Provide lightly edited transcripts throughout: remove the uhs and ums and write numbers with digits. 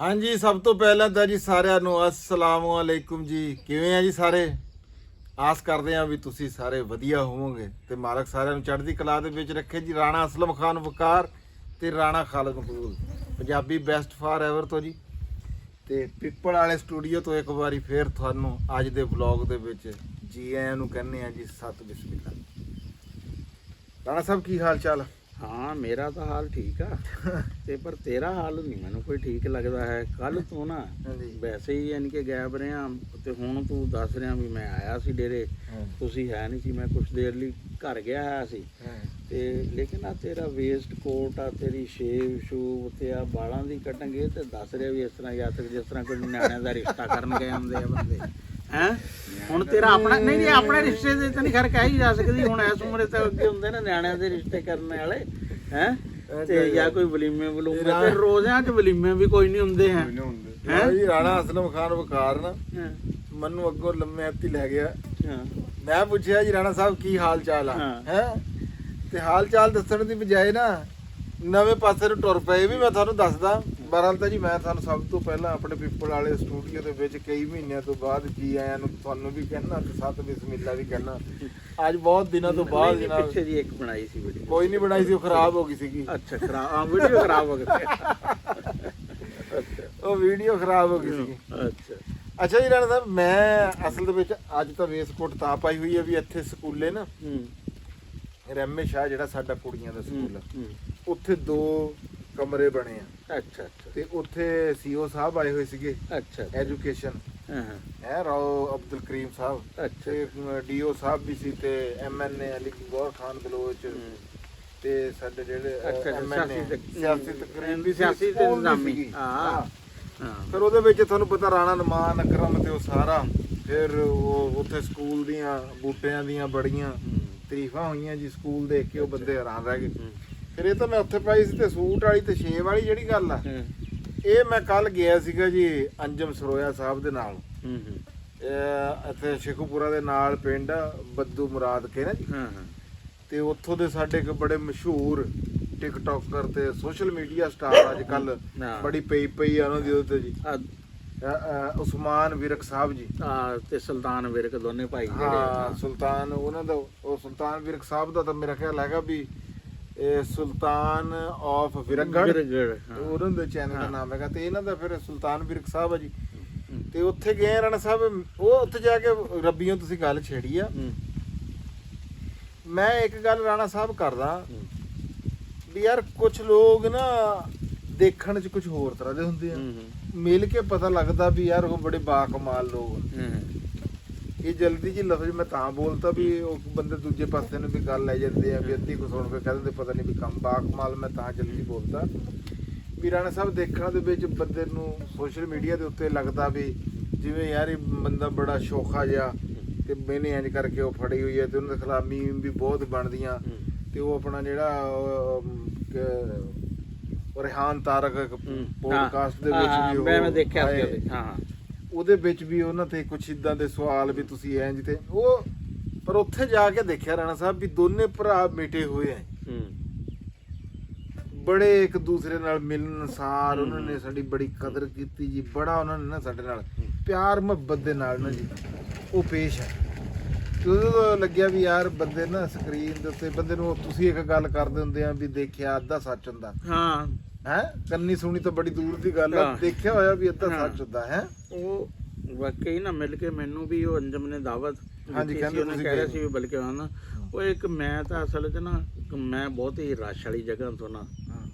ਹਾਂਜੀ, ਸਭ ਤੋਂ ਪਹਿਲਾਂ ਤਾਂ ਜੀ ਸਾਰਿਆਂ ਨੂੰ ਅਸਲਾਮੁ ਅਲੈਕੁਮ ਜੀ। ਕਿਵੇਂ ਆ ਜੀ ਸਾਰੇ? ਆਸ ਕਰਦੇ ਆ ਵੀ ਤੁਸੀਂ ਸਾਰੇ ਵਧੀਆ ਹੋਵੋਗੇ ਤੇ ਮਾਲਕ ਸਾਰਿਆਂ ਨੂੰ ਚੜ੍ਹਦੀ ਕਲਾ ਦੇ ਵਿੱਚ ਰੱਖੇ ਜੀ। ਰਾਣਾ ਅਸਲਮ ਖਾਨ ਵਕਾਰ ਤੇ ਰਾਣਾ ਖਾਲਿਦ ਮਕਬੂਲ, ਪੰਜਾਬੀ ਬੈਸਟ ਫਾਰ ਐਵਰ ਤੋਂ ਜੀ। ਤੇ ਪਿੱਪਲ ਵਾਲੇ ਸਟੂਡੀਓ ਤੋਂ ਇੱਕ ਵਾਰੀ ਫੇਰ ਤੁਹਾਨੂੰ ਅੱਜ ਦੇ ਵਲੌਗ ਦੇ ਵਿੱਚ ਜੀ ਆਇਆਂ ਨੂੰ ਕਹਿੰਦੇ ਆ ਜੀ। ਸਤ ਬਿਸਮਿਲ੍ਲਾ। ਰਾਣਾ ਸਾਹਿਬ, ਕੀ ਹਾਲ ਚਾਲ? हाँ मेरा तो हाल ठीक है ते पर तेरा हाल नहीं मैनू कोई ठीक लगता है। कल तू ना वैसे ही यानी कि गैब रहा ते हुण तू दस रहा भी मैं आया सी डेरे, तुसी है नहीं सी। मैं कुछ देर लई घर गया है सी ते लेकिन आ तेरा वेस्ट कोट आ, तेरी शेव शूव ते आ बालां दी कटिंग ए ते दस रहा भी इस तरह या तक जिस तरह कोई न्याणे दा रिश्ता करन गए हुंदे आ बंदे हैं। ਹੁਣ ਤੇਰਾ ਆਪਣਾ ਨਹੀਂ ਆਪਣੇ ਰਿਸ਼ਤੇ ਦੇ ਤਾਂ ਨਹੀਂ ਖਰ ਕਹਿ ਹੀ ਜਾ ਸਕਦੀ। ਹੁਣ ਇਸ ਉਮਰੇ ਤੇ ਅੱਗੇ ਹੁੰਦੇ ਨੇ ਨਿਆਣਿਆਂ ਦੇ ਰਿਸ਼ਤੇ ਕਰਨ ਵਾਲੇ ਹੈ ਤੇ ਜਾਂ ਕੋਈ ਵਲੀਮੇ ਵਲੂਮੇ ਤੇ ਰੋਜ਼ਿਆਂ ਚ ਵਲੀਮੇ ਵੀ ਕੋਈ ਨਹੀਂ ਹੁੰਦੇ ਹੈ ਜੀ। ਰਾਣਾ ਅਸਲਮ ਖਾਨ ਵਕਾਰ ਨਾ ਮੈਨੂੰ ਅੱਗੋਂ ਲੰਮੇ ਹੱਥੀ ਲੈ ਗਿਆ। ਮੈਂ ਪੁੱਛਿਆ ਜੀ ਰਾਣਾ ਸਾਹਿਬ ਕੀ ਹਾਲ ਚਾਲ ਆ ਹੈ, ਤੇ ਹਾਲ ਚਾਲ ਦੱਸਣ ਦੀ ਬਜਾਏ ਨਾ ਨਵੇਂ ਪਾਸੇ ਨੂੰ ਟੁਰ ਪਏ। ਵੀ ਮੈਂ ਤੁਹਾਨੂੰ ਦੱਸਦਾ ਬਹਰਾਲ ਤਾਂ ਜੀ, ਮੈਂ ਤੁਹਾਨੂੰ ਸਭ ਤੋਂ ਪਹਿਲਾਂ ਆਪਣੇ ਪਿੱਪਲ ਵਾਲੇ ਸਟੂਡੀਓ ਦੇ ਵਿੱਚ ਕਈ ਮਹੀਨਿਆਂ ਤੋਂ ਬਾਅਦ ਜੀ ਆਇਆਂ ਨੂੰ ਤੁਹਾਨੂੰ ਵੀ ਕਹਿਣਾ ਤੇ ਸਤ ਬਿਸਮਿਲ੍ਲਾ ਵੀ ਕਹਿਣਾ। ਅੱਜ ਬਹੁਤ ਦਿਨਾਂ ਤੋਂ ਬਾਅਦ ਜਨਾਬ ਪਿੱਛੇ ਜੀ ਇੱਕ ਬਣਾਈ ਸੀ ਵੀਡੀਓ। ਕੋਈ ਨਹੀਂ ਬਣਾਈ ਸੀ, ਉਹ ਖਰਾਬ ਹੋ ਗਈ ਸੀਗੀ। ਅੱਛਾ ਖਰਾਬ ਵੀਡੀਓ ਖਰਾਬ ਹੋ ਗਈ। ਉਹ ਵੀਡੀਓ ਖਰਾਬ ਹੋ ਗਈ ਸੀਗੀ। ਅੱਛਾ ਜੀ ਰਾਣਾ ਸਾਹਿਬ, ਮੈਂ ਅਸਲ ਦੇ ਵਿੱਚ ਅੱਜ ਤਾਂ ਵੇਸਕੋਟ ਤਾਂ ਪਾਈ ਹੋਈ ਹੈ ਵੀ ਇੱਥੇ ਸਕੂਲੇ ਨਾ ਰੈਮੇ ਸ਼ਾਹ ਜਿਹੜਾ ਸਾਡਾ ਕੁੜੀਆਂ ਦਾ ਸਕੂਲ ਆ, ਉੱਥੇ 2 ਕਮਰੇ ਬਣੇ ਆ। ਅੱਛਾ ਅੱਛਾ। ਤੇ ਉੱਥੇ ਸੀਓ ਸਾਹਿਬ ਆਏ ਹੋਏ ਸੀਗੇ। ਅੱਛਾ ਐਜੂਕੇਸ਼ਨ ਹੈ ਰਾਓ ਅਬਦੁਲ ਕਰੀਮ ਸਾਹਿਬ। ਅੱਛਾ। ਤੇ ਡੀਓ ਸਾਹਿਬ ਵੀ ਸੀ ਤੇ ਐਮਐਨਏ ਅਲੀ ਗੌਰ ਖਾਨ ਬਲੋਚ ਤੇ ਸਾਡੇ ਜਿਹੜੇ ਐਮਐਨਏ ਸਿਆਸੀ ਤਕਰੀਬਨ ਵੀ ਸਿਆਸੀ ਤੇ ਨਿਜ਼ਾਮੀ। ਹਾਂ। ਫਿਰ ਉਹਦੇ ਵਿੱਚ ਤੁਹਾਨੂੰ ਪਤਾ ਰਾਣਾ ਨਮਾਨ ਅਕਰਮ ਤੇ ਉਹ ਸਾਰਾ, ਫਿਰ ਉਹ ਉੱਥੇ ਸਕੂਲ ਦੀਆਂ ਬੂਟਿਆਂ ਦੀਆਂ ਬੜੀਆਂ ਤਾਰੀਫਾਂ ਹੋਈਆਂ ਜੀ। ਸਕੂਲ ਦੇਖ ਕੇ ਉਹ ਬੰਦੇ ਹੈਰਾਨ ਰਹਿ ਗਏ। ਫਿਰ ਇਹ ਤਾਂ ਮੈਂ ਉੱਥੇ ਪਾਈ ਸੀ। ਤੇ ਸੂਟ ਵਾਲੀ ਤੇ ਛੇ ਵਾਲੀ ਜਿਹੜੀ ਗੱਲ ਆ, ਇਹ ਮੈਂ ਕੱਲ ਗਿਆ ਸੀਗਾ ਜੀ ਅੰਜਮ ਸਰੋਇਆ ਸਾਹਿਬ ਦੇ ਨਾਲ। ਇੱਥੇ ਸ਼ੇਖੂਪੁਰਾ ਦੇ ਨਾਲ ਪਿੰਡ ਬੱਦੂ ਮੁਰਾਦ ਕੇ ਨਾ ਜੀ। ਤੇ ਉੱਥੋਂ ਦੇ ਸਾਡੇ ਇੱਕ ਬੜੇ ਮਸ਼ਹੂਰ ਟਿਕਟੋਕਰ ਤੇ ਸੋਸ਼ਲ ਮੀਡੀਆ ਸਟਾਰ ਅੱਜ ਕੱਲ ਬੜੀ ਪਈ ਆ ਉਹਨਾਂ ਦੀ ਉਹਦੇ ਤੇ ਜੀ, ਉਸਮਾਨ ਵਿਰਕ ਸਾਹਿਬ ਜੀ ਤੇ ਸੁਲਤਾਨ ਵਿਰਕ ਦੋਨੇ ਭਾਈ ਜਿਹੜੇ। ਹਾਂ, ਸੁਲਤਾਨ ਉਹਨਾਂ ਦਾ, ਉਹ ਸੁਲਤਾਨ ਵਿਰਕ ਸਾਹਿਬ ਦਾ ਤਾਂ ਮੇਰਾ ਖਿਆਲ ਹੈਗਾ ਵੀ ਇਹ ਸੁਲਤਾਨ ਆਫ ਵਿਰਕਗੜ੍ਹ ਉਹਨਾਂ ਦੇ ਚੈਨਲ ਦਾ ਨਾਮ ਹੈਗਾ। ਤੇ ਇਹਨਾਂ ਦਾ ਫਿਰ ਸੁਲਤਾਨ ਵਿਰਕ ਸਾਹਿਬ ਆ ਜੀ। ਤੇ ਉੱਥੇ ਗਏ ਰਾਣਾ ਸਾਹਿਬ, ਉਹ ਉੱਥੇ ਜਾ ਕੇ ਰੱਬੀਆਂ ਤੁਸੀਂ ਗੱਲ ਛੇੜੀ ਆ। ਮੈਂ ਇੱਕ ਗੱਲ ਰਾਣਾ ਸਾਹਿਬ ਕਰਦਾ ਵੀ ਯਾਰ ਕੁਝ ਲੋਕ ਨਾ ਦੇਖਣ 'ਚ ਕੁਝ ਹੋਰ ਤਰ੍ਹਾਂ ਦੇ ਹੁੰਦੇ ਆ, ਮਿਲ ਕੇ ਪਤਾ ਲੱਗਦਾ ਵੀ ਯਾਰ ਉਹ ਬੜੇ ਬਾਕਮਾਲ ਲੋਕ। ਇਹ ਜਲਦੀ ਜੀ ਲਫ਼ਜ਼ ਮੈਂ ਤਾਂ ਬੋਲਤਾ ਵੀ ਉਹ ਬੰਦੇ ਦੂਜੇ ਪਾਸੇ ਨੂੰ ਵੀ ਗੱਲ ਲੈ ਜਾਂਦੇ ਆ ਵੀ ਅੱਧੀ ਕੁ ਸੁਣ ਕੇ ਕਹਿ ਦਿੰਦੇ ਪਤਾ ਨਹੀਂ ਵੀ ਕੰਮ ਬਾਕਮਾਲ। ਮੈਂ ਤਾਂ ਜਲਦੀ ਬੋਲਤਾ ਵੀ ਰਾਣਾ ਸਾਹਿਬ ਦੇਖਣ ਦੇ ਵਿੱਚ ਬੰਦੇ ਨੂੰ ਸੋਸ਼ਲ ਮੀਡੀਆ ਦੇ ਉੱਤੇ ਲੱਗਦਾ ਵੀ ਜਿਵੇਂ ਯਾਰ ਇਹ ਬੰਦਾ ਬੜਾ ਸ਼ੋਖਾ ਜਿਹਾ ਤੇ ਮੈਨੇ ਇੰਜ ਕਰਕੇ ਉਹ ਫੜੀ ਹੋਈ ਹੈ ਤੇ ਉਹਨਾਂ ਦੇ ਖਿਲਾਫ ਮੀਮ ਵੀ ਬਹੁਤ ਬਣਦੀਆਂ। ਤੇ ਉਹ ਆਪਣਾ ਜਿਹੜਾ ਰਿਹਾਨ ਤਾਰਕ ਪੋਡਕਾਸਟ ਦੇ ਵਿੱਚ ਵੀ ਮੈਂ ਦੇਖਿਆ ਸੀ। ਉਹਦੇ ਵਿੱਚ ਵੀ ਉਹਨਾਂ ਤੇ ਕੁਛ ਇਦਾਂ ਦੇ ਸਵਾਲ ਵੀ ਤੁਸੀਂ ਇੰਜ ਤੇ ਉਹ, ਪਰ ਉੱਥੇ ਜਾ ਕੇ ਦੇਖਿਆ ਰਾਣਾ ਸਾਹਿਬ ਵੀ ਦੋਨੇ ਭਰਾ ਮਿਟੇ ਹੋਏ ਐ, ਬੜੇ ਇੱਕ ਦੂਸਰੇ ਨਾਲ ਮਿਲਣਸਾਰ। ਉਹਨਾਂ ਨੇ ਸਾਡੀ ਬੜੀ ਕਦਰ ਕੀਤੀ ਜੀ। ਬੜਾ ਉਹਨਾਂ ਨੇ ਨਾ ਸਾਡੇ ਨਾਲ ਪਿਆਰ ਮੁਹੱਬਤ ਦੇ ਨਾਲ ਨਾ ਜੀ ਉਹ ਪੇਸ਼ ਹੈ। ਉਦੋਂ ਲੱਗਿਆ ਵੀ ਯਾਰ ਬੰਦੇ ਨਾ ਸਕਰੀਨ ਦੇ ਉੱਤੇ ਬੰਦੇ ਨੂੰ ਤੁਸੀਂ ਇੱਕ ਗੱਲ ਕਰਦੇ ਹੁੰਦੇ ਆ ਵੀ ਦੇਖਿਆ ਅੱਧਾ ਸੱਚ ਹੁੰਦਾ। ਹਾਂ ਹੈ ਕੰਨੀ ਸੁਣੀ ਤਾਂ ਬੜੀ ਦੂਰ ਦੀ ਗੱਲ ਆ, ਦੇਖਿਆ ਹੋਇਆ ਵੀ ਅੱਧਾ ਸੱਚ ਹੁੰਦਾ ਹੈ। ਉਹ ਵਾਕਈ ਨਾ ਮਿਲ ਕੇ ਮੈਨੂੰ ਵੀ ਉਹ ਅੰਜਮ ਨੇ ਦਾਵਤ ਹਾਂਜੀ ਕਹਿੰਦੇ ਉਹਨੇ ਕਹਿ ਰਿਹਾ ਸੀ ਵੀ ਬਲਕਿ ਨਾ ਉਹ ਇੱਕ ਮੈਂ ਤਾਂ ਅਸਲ 'ਚ ਨਾ ਮੈਂ ਬਹੁਤ ਹੀ ਰਸ਼ ਵਾਲੀ ਜਗ੍ਹਾ ਤੋਂ ਨਾ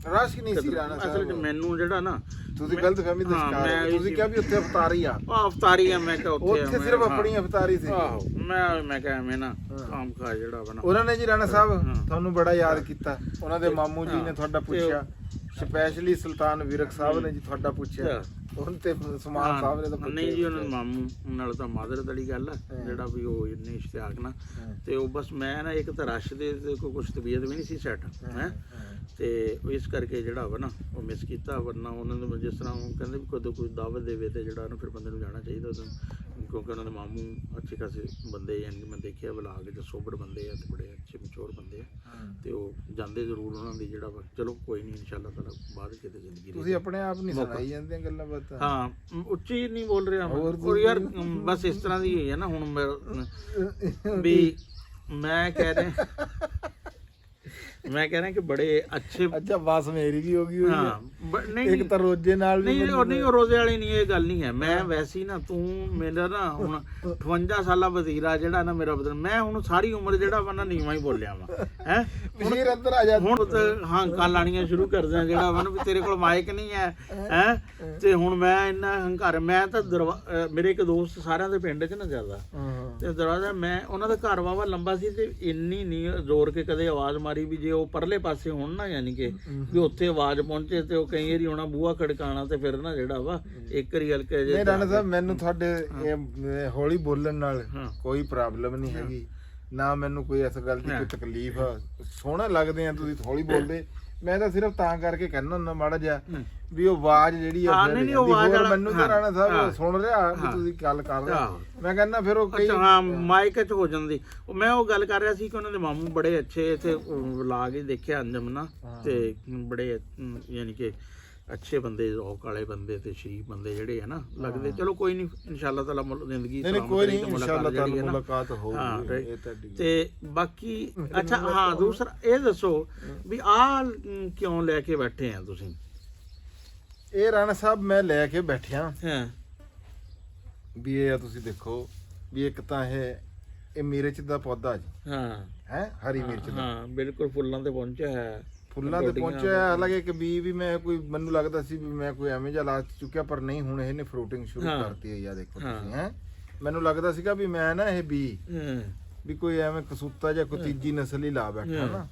ਰਸ਼ ਨਹੀਂ ਸੀ ਰਾਣਾ ਅਸਲ 'ਚ ਮੈਨੂੰ ਜਿਹੜਾ ਨਾ ਤੁਸੀਂ ਗਲਤ ਫਹਿਮੀ ਦਾ ਸ਼ਿਕਾਰ ਹੋ। ਤੁਸੀਂ ਕਿਹਾ ਵੀ ਉੱਥੇ ਅਫਤਾਰੀ ਆ। ਅਫਤਾਰੀ ਆ, ਮੈਂ ਕਿਹਾ ਉੱਥੇ ਸਿਰਫ ਆਪਣੀ ਅਫਤਾਰੀ ਸੀ। ਆਹੋ ਮੈਂ ਕਿਹਾ ਐਵੇਂ ਨਾ ਖਾਮ ਖਾ ਜਿਹੜਾ ਬਣਾ। ਉਹਨਾਂ ਨੇ ਜੀ ਰਾਣਾ ਸਾਹਿਬ ਤੁਹਾਨੂੰ ਬੜਾ ਯਾਦ ਕੀਤਾ। ਉਹਨਾਂ ਦੇ ਮਾਮੂ ਜੀ ਨੇ ਤੁਹਾਡਾ ਪੁੱਛਿਆ, ਸਪੈਸ਼ਲੀ ਸੁਲਤਾਨ ਵਿਰਕ ਸਾਹਿਬ ਨੇ ਜੀ ਤੁਹਾਡਾ ਪੁੱਛਿਆ। ਉਹਨਾਂ ਤੇ ਉਸਮਾਨ ਸਾਹਿਬ ਨੇ ਤਾਂ ਪੁੱਛਿਆ ਨਹੀਂ ਜੀ, ਉਹਨਾਂ ਦੇ ਮਾਮੂ ਨਾਲ ਤਾਂ ਮਾਦਰ ਵਾਲੀ ਗੱਲ ਹੈ ਜਿਹੜਾ ਵੀ ਉਹ ਇੰਨੇ ਇਸ਼ਤਿਆਕ ਨਾ। ਤੇ ਉਹ ਬਸ ਮੈਂ ਨਾ ਇੱਕ ਤਾਂ ਰਸ਼ ਦੇ ਕੁਝ ਤਬੀਅਤ ਵੀ ਨਹੀਂ ਸੀ ਸੈੱਟ ਹੈ ਤੇ ਇਸ ਕਰਕੇ ਜਿਹੜਾ ਵਾ ਨਾ ਉਹ ਮਿਸ ਕੀਤਾ। ਵਰਨਾ ਉਹਨਾਂ ਨੂੰ ਜਿਸ ਤਰ੍ਹਾਂ ਉਹ ਕਹਿੰਦੇ ਵੀ ਕਦੋਂ ਕੋਈ ਦਾਵਤ ਦੇਵੇ ਤੇ ਜਿਹੜਾ ਉਹਨੂੰ ਫਿਰ ਬੰਦੇ ਨੂੰ ਜਾਣਾ ਚਾਹੀਦਾ। ਕਿਉਂਕਿ ਉਹਨਾਂ ਦੇ ਮਾਮੂ ਅੱਛੇ ਖਾਸੇ ਬੰਦੇ, ਯਾਨੀ ਕਿ ਮੈਂ ਦੇਖਿਆ ਬਲਾਗ 'ਚ ਸੋਬਰ ਬੰਦੇ ਆ ਤੇ ਬੜੇ ਅੱਛੇ ਮਚੋਰ ਬੰਦੇ ਆ, ਤੇ ਉਹ ਜਾਂਦੇ ਜ਼ਰੂਰ ਉਹਨਾਂ ਦੀ ਜਿਹੜਾ ਵਾ। ਚਲੋ ਕੋਈ ਨਹੀਂ, ਇਨਸ਼ਾਅੱਲਾ ਤਾਲਾ ਬਾਅਦ ਕਿਤੇ ਜ਼ਿੰਦਗੀ ਤੁਸੀਂ ਆਪਣੇ ਆਪ ਨਹੀਂ ਸੁਣਾਈ ਜਾਂਦੇ ਗੱਲਾਂ ਬਾਤਾਂ। ਹਾਂ, ਉੱਚੀ ਨਹੀਂ ਬੋਲ ਰਿਹਾ ਔਰ ਯਾਰ ਬਸ ਇਸ ਤਰ੍ਹਾਂ ਦੀ ਹੋਈ ਹੈ ਨਾ ਹੁਣ ਵੀ ਮੈਂ ਕਹਿ ਰਿਹਾ ਕਿ ਬੜੇ ਅੱਛੇ। ਅੱਛਾ, ਬਸ ਮੇਰੀ ਵੀ ਹੋ ਗਈ ਹੋਈ ਹਾਂ, ਨਹੀਂ ਇੱਕ ਤਾਂ ਰੋਜੇ ਨਾਲ ਵੀ ਨਹੀਂ ਉਹ ਰੋਜ਼ੇ ਵਾਲੀ ਨਹੀਂ, ਇਹ ਗੱਲ ਨਹੀਂ ਹੈ। ਮੈਂ ਵੈਸੇ ਹੀ ਨਾ, ਤੂੰ ਮੇਰਾ ਨਾ ਹੁਣ 58 ਸਾਲਾ ਵਜ਼ੀਰਾ ਜਿਹੜਾ ਨਾ ਮੇਰਾ ਬਦਲ, ਮੈਂ ਹੁਣ ਸਾਰੀ ਉਮਰ ਜਿਹੜਾ ਵਾ ਨਾ ਨੀਵਾਂ ਹੀ ਬੋਲਿਆ ਵਾ ਹੈ। ਵਜ਼ੀਰ ਅੰਦਰ ਆ ਜਾ, ਹੁਣ ਹਾਂਕਾਂ ਲਾਣੀਆਂ ਸ਼ੁਰੂ ਕਰ ਦਿਆਂ ਜਿਹੜਾ ਵਾ ਨਾ ਵੀ ਤੇਰੇ ਕੋਲ ਮਾਈਕ ਨਹੀਂ ਹੈ ਹੈ ਤੇ ਹੁਣ ਮੈਂ ਇੰਨਾ ਹੰਕਾਰ। ਮੈਂ ਤਾਂ ਮੇਰੇ ਇੱਕ ਦੋਸਤ ਸਾਰਿਆਂ ਦੇ ਪਿੰਡ 'ਚ ਨਾ ਜ਼ਿਆਦਾ, ਤੇ ਦਰਵਾਜ਼ਾ ਮੈਂ ਉਹਨਾਂ ਦਾ ਘਰ ਵਾਵਾ ਲੰਬਾ ਸੀ, ਤੇ ਇੰਨੀ ਨਹੀਂ ਜ਼ੋਰ ਕੇ ਕਦੇ ਆਵਾਜ਼ ਮਾਰੀ ਵੀ ਜੇ ਉਹ ਪਰਲੇ ਪਾਸੇ ਹੋਣ ਨਾ, ਯਾਨੀ ਕਿ ਵੀ ਉੱਥੇ ਆਵਾਜ਼ ਪਹੁੰਚੇ ਤੇ ਉਹ ਕਈ ਵਾਰੀ ਆਉਣਾ ਬੂਹਾ ਖੜਕਾਣਾ, ਤੇ ਫਿਰ ਨਾ ਜਿਹੜਾ ਵਾ ਇੱਕ ਵਾਰੀ ਹਲਕੇ ਜੇ। ਰਾਣਾ ਸਾਹਿਬ, ਮੈਨੂੰ ਤੁਹਾਡੇ ਇਹ ਹੌਲੀ ਬੋਲਣ ਨਾਲ ਕੋਈ ਪ੍ਰੋਬਲਮ ਨਹੀਂ ਹੈਗੀ, ਨਾ ਮੈਨੂੰ ਕੋਈ ਇਸ ਗੱਲ ਦੀ ਕੋਈ ਤਕਲੀਫ ਆ। ਸੋਹਣਾ ਲੱਗਦੇ ਆ ਤੁਸੀਂ ਹੌਲੀ ਬੋਲਦੇ। ਮੈਂ ਤਾਂ ਸਿਰਫ ਤਾਂ ਕਰਕੇ ਕਹਿੰਦਾ ਹੁੰਦਾ ਮਾੜਾ ਜਿਹਾ ਵੀ ਉਹ ਆਵਾਜ਼ ਜਿਹੜੀ ਆ ਮੈਨੂੰ ਤਾਂ ਰਾਣਾ ਸਾਹਿਬ ਸੁਣ ਰਿਹਾ ਵੀ ਤੁਸੀਂ ਗੱਲ ਕਰ ਰਹੇ, ਮੈਂ ਕਹਿੰਦਾ ਫਿਰ ਉਹ ਕਈ ਹਾਂ ਮਾਈਕ 'ਚ ਹੋ ਜਾਂਦੀ। ਮੈਂ ਉਹ ਗੱਲ ਕਰ ਰਿਹਾ ਸੀ ਕਿ ਉਹਨਾਂ ਦੇ ਮਾਮੂ ਬੜੇ ਅੱਛੇ, ਇੱਥੇ ਲਾ ਕੇ ਦੇਖਿਆ ਅੰਜਮ ਨਾ, ਤੇ ਬੜੇ ਯਾਨੀ ਕਿ ਅੱਛੇ ਬੰਦੇ, ਰੌਕ ਵਾਲੇ ਬੰਦੇ ਤੇ ਸ਼ਰੀਫ ਬੰਦੇ ਜਿਹੜੇ ਆ ਨਾ ਲੱਗਦੇ। ਚਲੋ ਕੋਈ ਨਹੀਂ, ਇਨਸ਼ਾਅੱਲਾ ਤਾਲਾ ਜ਼ਿੰਦਗੀ ਕੋਈ ਨਹੀਂ, ਇਨਸ਼ਾਅੱਲਾ ਤਾਲਾ ਮੁਲਾਕਾਤ ਹੋਊਗੀ ਤੇ ਬਾਕੀ। ਅੱਛਾ ਹਾਂ, ਦੂਸਰਾ ਇਹ ਦੱਸੋ ਵੀ ਆਹ ਕਿਉਂ ਲੈ ਕੇ ਬੈਠੇ ਆ ਤੁਸੀਂ? ਇਹ ਰਾਣਾ ਸਾਹਿਬ ਮੈਂ ਲੈ ਕੇ ਬੈਠਿਆ ਹਾਂ ਵੀ ਇਹ ਆ, ਤੁਸੀਂ ਦੇਖੋ ਵੀ ਇੱਕ ਤਾਂ ਇਹ ਮਿਰਚ ਦਾ ਪੌਦਾ ਜੀ, ਹਾਂ ਹੈ ਹਰੀ ਮਿਰਚ ਦਾ, ਹਾਂ ਬਿਲਕੁਲ ਫੁੱਲਾਂ ਤੇ ਪਹੁੰਚਿਆ ਹੈ, ਫੁੱਲਾਂ ਤੇ ਪਹੁੰਚਿਆ। ਹਾਲਾਂਕਿ ਕਿ ਬੀ ਵੀ ਮੈਂ ਕੋਈ, ਮੈਨੂੰ ਲੱਗਦਾ ਸੀ ਵੀ ਮੈਂ ਕੋਈ ਐਵੇਂ ਜਿਹਾ ਲਾ ਚੁੱਕਿਆ, ਪਰ ਨਹੀਂ, ਹੁਣ ਇਹਨੇ ਫਰੂਟਿੰਗ ਸ਼ੁਰੂ ਕਰਤੀ ਹੈ। ਆ ਦੇਖੋ ਤੁਸੀਂ, ਹੈ ਮੈਨੂੰ ਲੱਗਦਾ ਸੀਗਾ ਵੀ ਮੈਂ ਨਾ ਇਹ ਵੀ ਕੋਈ ਐਵੇਂ ਕਸੂਤਾ ਜਾਂ ਕੋਈ ਤੀਜੀ ਨਸਲ ਹੀ ਲਾ ਬੈਠਾ ਨਾ,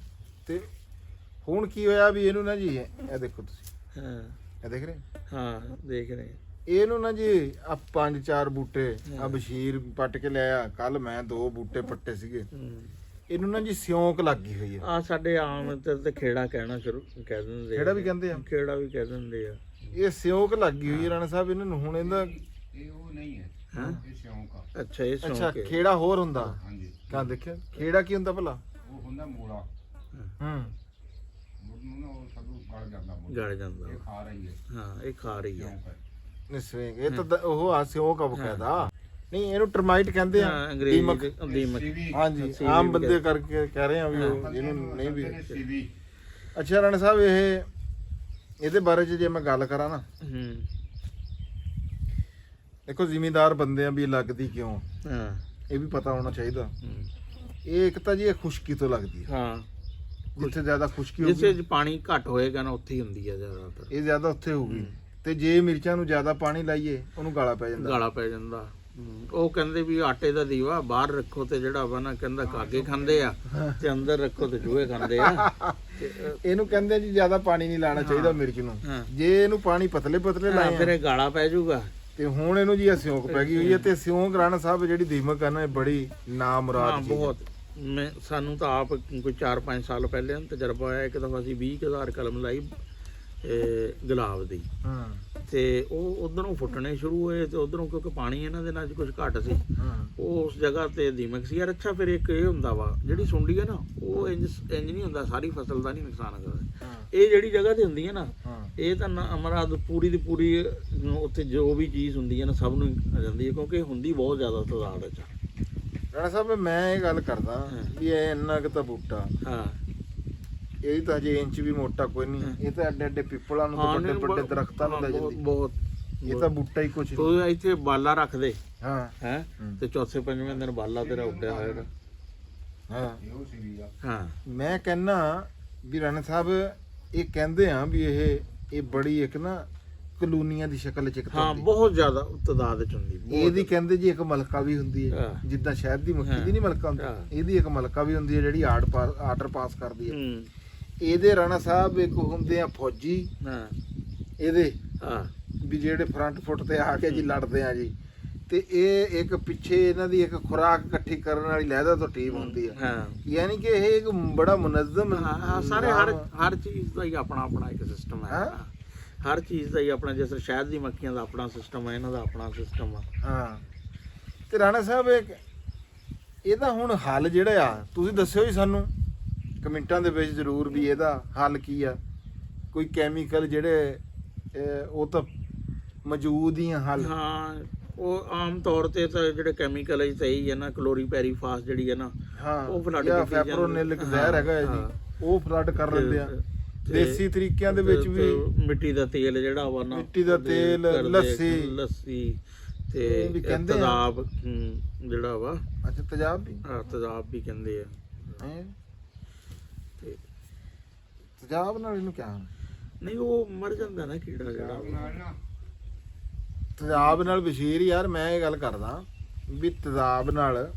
ਤੇ ਹੁਣ ਕੀ ਹੋਇਆ ਵੀ ਇਹਨੂੰ ਨਾ ਜੀ, ਇਹ ਦੇਖੋ ਤੁਸੀਂ, ਇਹ ਦੇਖ ਰਹੇ? ਹਾਂ ਦੇਖ ਰਹੇ। ਇਹਨੂੰ ਨਾ ਜੀ ਆ 5-4 ਬੂਟੇ ਆ ਬਸ਼ੀਰ ਪੱਟ ਕੇ ਲਿਆ, ਕੱਲ ਮੈਂ 2 ਬੂਟੇ ਪੱਟੇ ਸੀਗੇ। ਇਹਨੂੰ ਨਾ ਜੀ ਸਿਉਂਕ ਲੱਗੀ ਹੋਈ ਹੈ। ਆ ਸਾਡੇ ਆਮ ਤੇ ਖੇੜਾ ਕਹਿਣਾ ਸ਼ੁਰੂ ਕਹਿ ਦਿੰਦੇ, ਖੇੜਾ ਵੀ ਕਹਿੰਦੇ ਆ, ਖੇੜਾ ਵੀ ਕਹਿ ਦਿੰਦੇ ਆ। ਇਹ ਸਿਉਂਕ ਲੱਗੀ ਹੋਈ ਹੈ ਰਾਣਾ ਸਾਹਿਬ ਇਹਨਾਂ ਨੂੰ। ਹੁਣ ਇਹਦਾ ਇਹ ਉਹ ਨਹੀਂ ਹੈ, ਇਹ ਸਿਉਂਕ ਆ। ਅੱਛਾ, ਇਹ ਸਿਉਂਕ ਅੱਛਾ, ਖੇੜਾ ਹੋਰ ਹੁੰਦਾ? ਹਾਂਜੀ, ਕਾ ਦੇਖਿਆ ਖੇੜਾ ਕੀ ਹੁੰਦਾ ਭਲਾ? ਉਹ ਹੁੰਦਾ ਮੂਲਾ। ਮੁੱਢ ਨੂੰ ਨਾ ਉਹ ਸਭ ਗਲ ਜਾਂਦਾ, ਗਲ ਜਾਂਦਾ। ਇਹ ਖਾ ਰਹੀ ਹੈ। ਹਾਂ, ਇਹ ਖਾ ਰਹੀ ਹੈ। ਨਿਸਵੇਂਗ, ਇਹ ਤਾਂ ਉਹ ਆ ਸਿਉਂਕ ਆ ਬਕਾਇਦਾ। ਨਹੀਂ, ਇਹਨੂੰ ਟਰਮਾਈਟ ਕਹਿੰਦੇ ਆ, ਦੀਮਕ। ਹਾਂਜੀ, ਆਮ ਬੰਦੇ ਕਰਕੇ ਕਹਿ ਰਹੇ ਆ ਵੀ ਇਹਨੂੰ ਨਹੀਂ ਵੀ। ਸੀਵੀ। ਅੱਛਾ ਰਾਣਾ ਸਾਹਿਬ, ਇਹਦੇ ਬਾਰੇ ਚ ਜੇ ਮੈਂ ਗੱਲ ਕਰਾਂ ਨਾ, ਦੇਖੋ ਜ਼ਿਮੀਂਦਾਰ ਬੰਦੇ ਆ ਵੀ ਲੱਗਦੀ ਕਿਉਂ, ਇਹ ਵੀ ਪਤਾ ਹੋਣਾ ਚਾਹੀਦਾ। ਇਹ ਇੱਕ ਤਾਂ ਜੀ ਇਹ ਖੁਸ਼ਕੀ ਤੋਂ ਲੱਗਦੀ ਹੈ। ਹਾਂ, ਜਿੱਥੇ ਜ਼ਿਆਦਾ ਖੁਸ਼ਕੀ ਹੋਊਗੀ, ਜਿੱਥੇ ਪਾਣੀ ਘੱਟ ਹੋਏਗਾ ਨਾ ਉੱਥੇ ਹੀ ਹੁੰਦੀ ਹੈ ਜ਼ਿਆਦਾਤਰ। ਇਹ ਜ਼ਿਆਦਾ ਉੱਥੇ ਹੋਊਗੀ, ਤੇ ਜੇ ਮਿਰਚਾਂ ਨੂੰ ਜ਼ਿਆਦਾ ਪਾਣੀ ਲਾਈਏ ਉਹਨੂੰ ਗਾਲਾ ਪੈ ਜਾਂਦਾ। ਗਾਲਾ ਪੈ ਜਾਂਦਾ। ਉਹ ਕਹਿੰਦੇ ਵੀ ਆਟੇ ਦਾ ਦੀਵਾ ਬਾਹਰ ਰੱਖੋ ਤੇ ਜਿਹੜਾ ਵਾ ਨਾ, ਕਹਿੰਦਾ ਕਾਗੇ ਖਾਂਦੇ ਆ, ਤੇ ਅੰਦਰ ਰੱਖੋ ਤੇ ਚੂਹੇ ਖਾਂਦੇ ਆ। ਇਹਨੂੰ ਕਹਿੰਦੇ ਜੀ ਜ਼ਿਆਦਾ ਪਾਣੀ ਨਹੀਂ ਲਾਣਾ ਚਾਹੀਦਾ ਮਿਰਚ ਨੂੰ। ਜੇ ਇਹਨੂੰ ਪਾਣੀ ਪਤਲੇ ਪਤਲੇ ਲਾਏ ਫਿਰ ਇਹ ਗਾਲਾ ਪੈ ਜਾਊਗਾ। ਤੇ ਹੁਣ ਇਹਨੂੰ ਜੀ ਸਿਉਂਕ ਪੈ ਗਈ ਹੋਈ ਹੈ। ਤੇ ਸਿਉਂਕ ਰਾਣਾ ਸਾਹਿਬ ਜਿਹੜੀ ਦੀਮਕ ਆ ਨਾ, ਇਹ ਬੜੀ ਨਾ ਮੁਰਾਦ ਚੀਜ਼ ਬਹੁਤ। ਸਾਨੂੰ ਤਾਂ ਆਪ ਕੋਈ 4-5 ਸਾਲ ਪਹਿਲੇ ਤਜਰਬਾ ਹੋਇਆ। ਇੱਕ ਦਫਾ ਅਸੀਂ 20,000 ਕਲਮ ਲਾਈ ਗੁਲਾਬ ਦੀ, ਤੇ ਉਹ ਉਧਰੋਂ ਫੁੱਟਣੇ ਸ਼ੁਰੂ ਹੋਏ, ਤੇ ਉਧਰੋਂ ਕਿਉਂਕਿ ਪਾਣੀ ਇਹਨਾਂ ਦੇ ਨਾਲ ਕੁਝ ਘੱਟ ਸੀ, ਉਹ ਉਸ ਜਗ੍ਹਾ ਤੇ ਦੀਮਕ ਸੀ ਯਾਰ। ਅੱਛਾ, ਫਿਰ ਇੱਕ ਇਹ ਹੁੰਦਾ ਵਾ, ਜਿਹੜੀ ਸੁੰਡੀ ਹੈ ਨਾ, ਉਹ ਇੰਜ ਨਹੀਂ ਹੁੰਦਾ, ਸਾਰੀ ਫਸਲ ਦਾ ਨਹੀਂ ਨੁਕਸਾਨ ਕਰਦਾ। ਇਹ ਜਿਹੜੀ ਜਗ੍ਹਾ ਤੇ ਹੁੰਦੀ ਹੈ ਨਾ, ਇਹ ਤਾਂ ਅਮਰਾਦ ਪੂਰੀ ਦੀ ਪੂਰੀ, ਉੱਥੇ ਜੋ ਵੀ ਚੀਜ਼ ਹੁੰਦੀ ਹੈ ਨਾ, ਸਭ ਨੂੰ ਆ ਜਾਂਦੀ ਹੈ, ਕਿਉਂਕਿ ਹੁੰਦੀ ਬਹੁਤ ਜ਼ਿਆਦਾ ਤਾਦਾਦ ਵਿੱਚ। ਰਾਣਾ ਸਾਹਿਬ, ਮੈਂ ਇਹ ਗੱਲ ਕਰਦਾ ਵੀ ਇਹ ਇੰਨਾ ਕੁ ਤਾਂ ਬੂਟਾ, ਇਹ ਤਾਂ ਹਜੇ ਇੰਚ ਵੀ ਮੋਟਾ ਕੋਈ ਨਹੀਂ, ਇਹ ਤਾਂ ਐਡੇ ਐਡੇ ਪਿੱਪਲਾਂ ਨੂੰ, ਵੱਡੇ ਵੱਡੇ ਦਰਖਤਾਂ ਨੂੰ ਲੈ ਜਾਂਦੀ। ਬਹੁਤ, ਇਹ ਤਾਂ ਬੂਟਾ ਹੀ ਕੁਛ ਤੂੰ ਇੱਥੇ ਬਾਲਾ ਰੱਖ ਦੇ, ਹੈ ਤੇ ਚੌਥੇ ਪੰਜਵੇਂ ਦਿਨ ਬਾਲਾ ਤੇਰਾ ਉੱਡਿਆ ਹੋਏਗਾ। ਇਹ ਉਹ ਸੀਵੀ ਆ। ਮੈਂ ਕਹਿੰਨਾ ਵੀ ਰਾਣਾ ਸਾਹਿਬ, ਇਹ ਕਹਿੰਦੇ ਆ ਵੀ ਇਹ ਬੜੀ ਇੱਕ ਨਾ ਕਲੋਨੀਆਂ ਦੀ ਸ਼ਕਲ ਚ ਇੱਕ ਬਹੁਤ ਜ਼ਿਆਦਾ ਤਾਦਾਦ ਚ ਹੁੰਦੀ। ਇਹਦੀ ਕਹਿੰਦੇ ਜੀ ਇੱਕ ਮਲਕਾ ਵੀ ਹੁੰਦੀ ਹੈ, ਜਿੱਦਾਂ ਸ਼ਹਿਦ ਦੀ ਮੱਖੀ ਦੀ ਨਹੀਂ ਮਲਕਾ ਹੁੰਦੀ, ਇਹਦੀ ਇੱਕ ਮਲਕਾ ਵੀ ਹੁੰਦੀ ਹੈ ਜਿਹੜੀ ਆਰਡਰ ਪਾਸ ਕਰਦੀ ਹੈ। ਇਹਦੇ ਰਾਣਾ ਸਾਹਿਬ ਇੱਕ ਹੁੰਦੇ ਆ ਫੌਜੀ, ਇਹਦੇ ਵੀ ਜਿਹੜੇ ਫਰੰਟ ਫੁੱਟ ਤੇ ਆ ਕੇ ਜੀ ਲੜਦੇ ਆ ਜੀ, ਤੇ ਇਹ ਇੱਕ ਪਿੱਛੇ ਇਹਨਾਂ ਦੀ ਇੱਕ ਖੁਰਾਕ ਇਕੱਠੀ ਕਰਨ ਵਾਲੀ ਲਹਿਦਾ ਤੋਂ ਟੀਮ ਹੁੰਦੀ ਹੈ। ਯਾਨੀ ਕਿ ਇਹ ਇੱਕ ਬੜਾ ਮੁਨੱਜ਼ਮ, ਸਾਰੇ ਹਰ ਚੀਜ਼ ਦਾ ਹੀ ਆਪਣਾ ਆਪਣਾ ਇੱਕ ਸਿਸਟਮ ਹੈ। ਹਰ ਚੀਜ਼ ਦਾ ਹੀ ਆਪਣਾ, ਜਿਸ ਤਰ੍ਹਾਂ ਸ਼ਹਿਦ ਦੀ ਮੱਖੀਆਂ ਦਾ ਆਪਣਾ ਸਿਸਟਮ ਹੈ, ਇਹਨਾਂ ਦਾ ਆਪਣਾ ਸਿਸਟਮ ਆ। ਤੇ ਰਾਣਾ ਸਾਹਿਬ ਇਹਦਾ ਹੁਣ ਹੱਲ ਜਿਹੜਾ ਆ ਤੁਸੀਂ ਦੱਸਿਓ ਜੀ ਸਾਨੂੰ ਕਮੈਂਟਾਂ ਦੇ ਵਿੱਚ ਜ਼ਰੂਰ ਵੀ ਇਹਦਾ ਹੱਲ ਕੀ ਆ। ਕੋਈ ਕੈਮੀਕਲ ਜਿਹੜੇ ਉਹ ਤਾਂ ਮੌਜੂਦ ਹੀ ਆ ਹੱਲ। ਹਾਂ ਉਹ ਆਮ ਤੌਰ ਤੇ ਤਾਂ ਜਿਹੜੇ ਕੈਮੀਕਲ ਹੈ ਸਹੀ ਹੈ ਨਾ, ਕਲੋਰੀਪੈਰੀਫਾਸ ਜਿਹੜੀ ਹੈ ਨਾ ਉਹ ਫਲੱਡ ਜਾਂ ਫੈਪਰੋਨਿਲਿਕ ਜ਼ਹਿਰ ਹੈਗਾ ਜੀ, ਉਹ ਫਲੱਡ ਕਰ ਲੈਂਦੇ ਆ। ਦੇਸੀ ਤਰੀਕਿਆਂ ਦੇ ਵਿੱਚ ਵੀ ਮਿੱਟੀ ਦਾ ਤੇਲ ਜਿਹੜਾ ਵਾ ਨਾ, ਮਿੱਟੀ ਦਾ ਤੇਲ, ਲੱਸੀ ਤੇ ਤੇਜ਼ਾਬ ਜਿਹੜਾ ਵਾ। ਅੱਛਾ ਤੇਜ਼ਾਬ ਵੀ, ਹਾਂ ਤੇਜ਼ਾਬ ਵੀ ਕਹਿੰਦੇ ਆ। ਤੇ ਤੇਜ਼ਾਬ ਨਾਲ ਇਹਨੂੰ ਕਿਆ ਨਹੀਂ ਉਹ ਮਰ ਜਾਂਦਾ ਨਾ ਕੀੜਾ ਜਿਹੜਾ। ਤੇਜ਼ਾਬ ਨਾਲ ਬਸ਼ੀਰ ਯਾਰ ਮੈਂ ਇਹ ਗੱਲ ਕਰਦਾ ਵੀ ਤੇਜ਼ਾਬ ਨਾਲ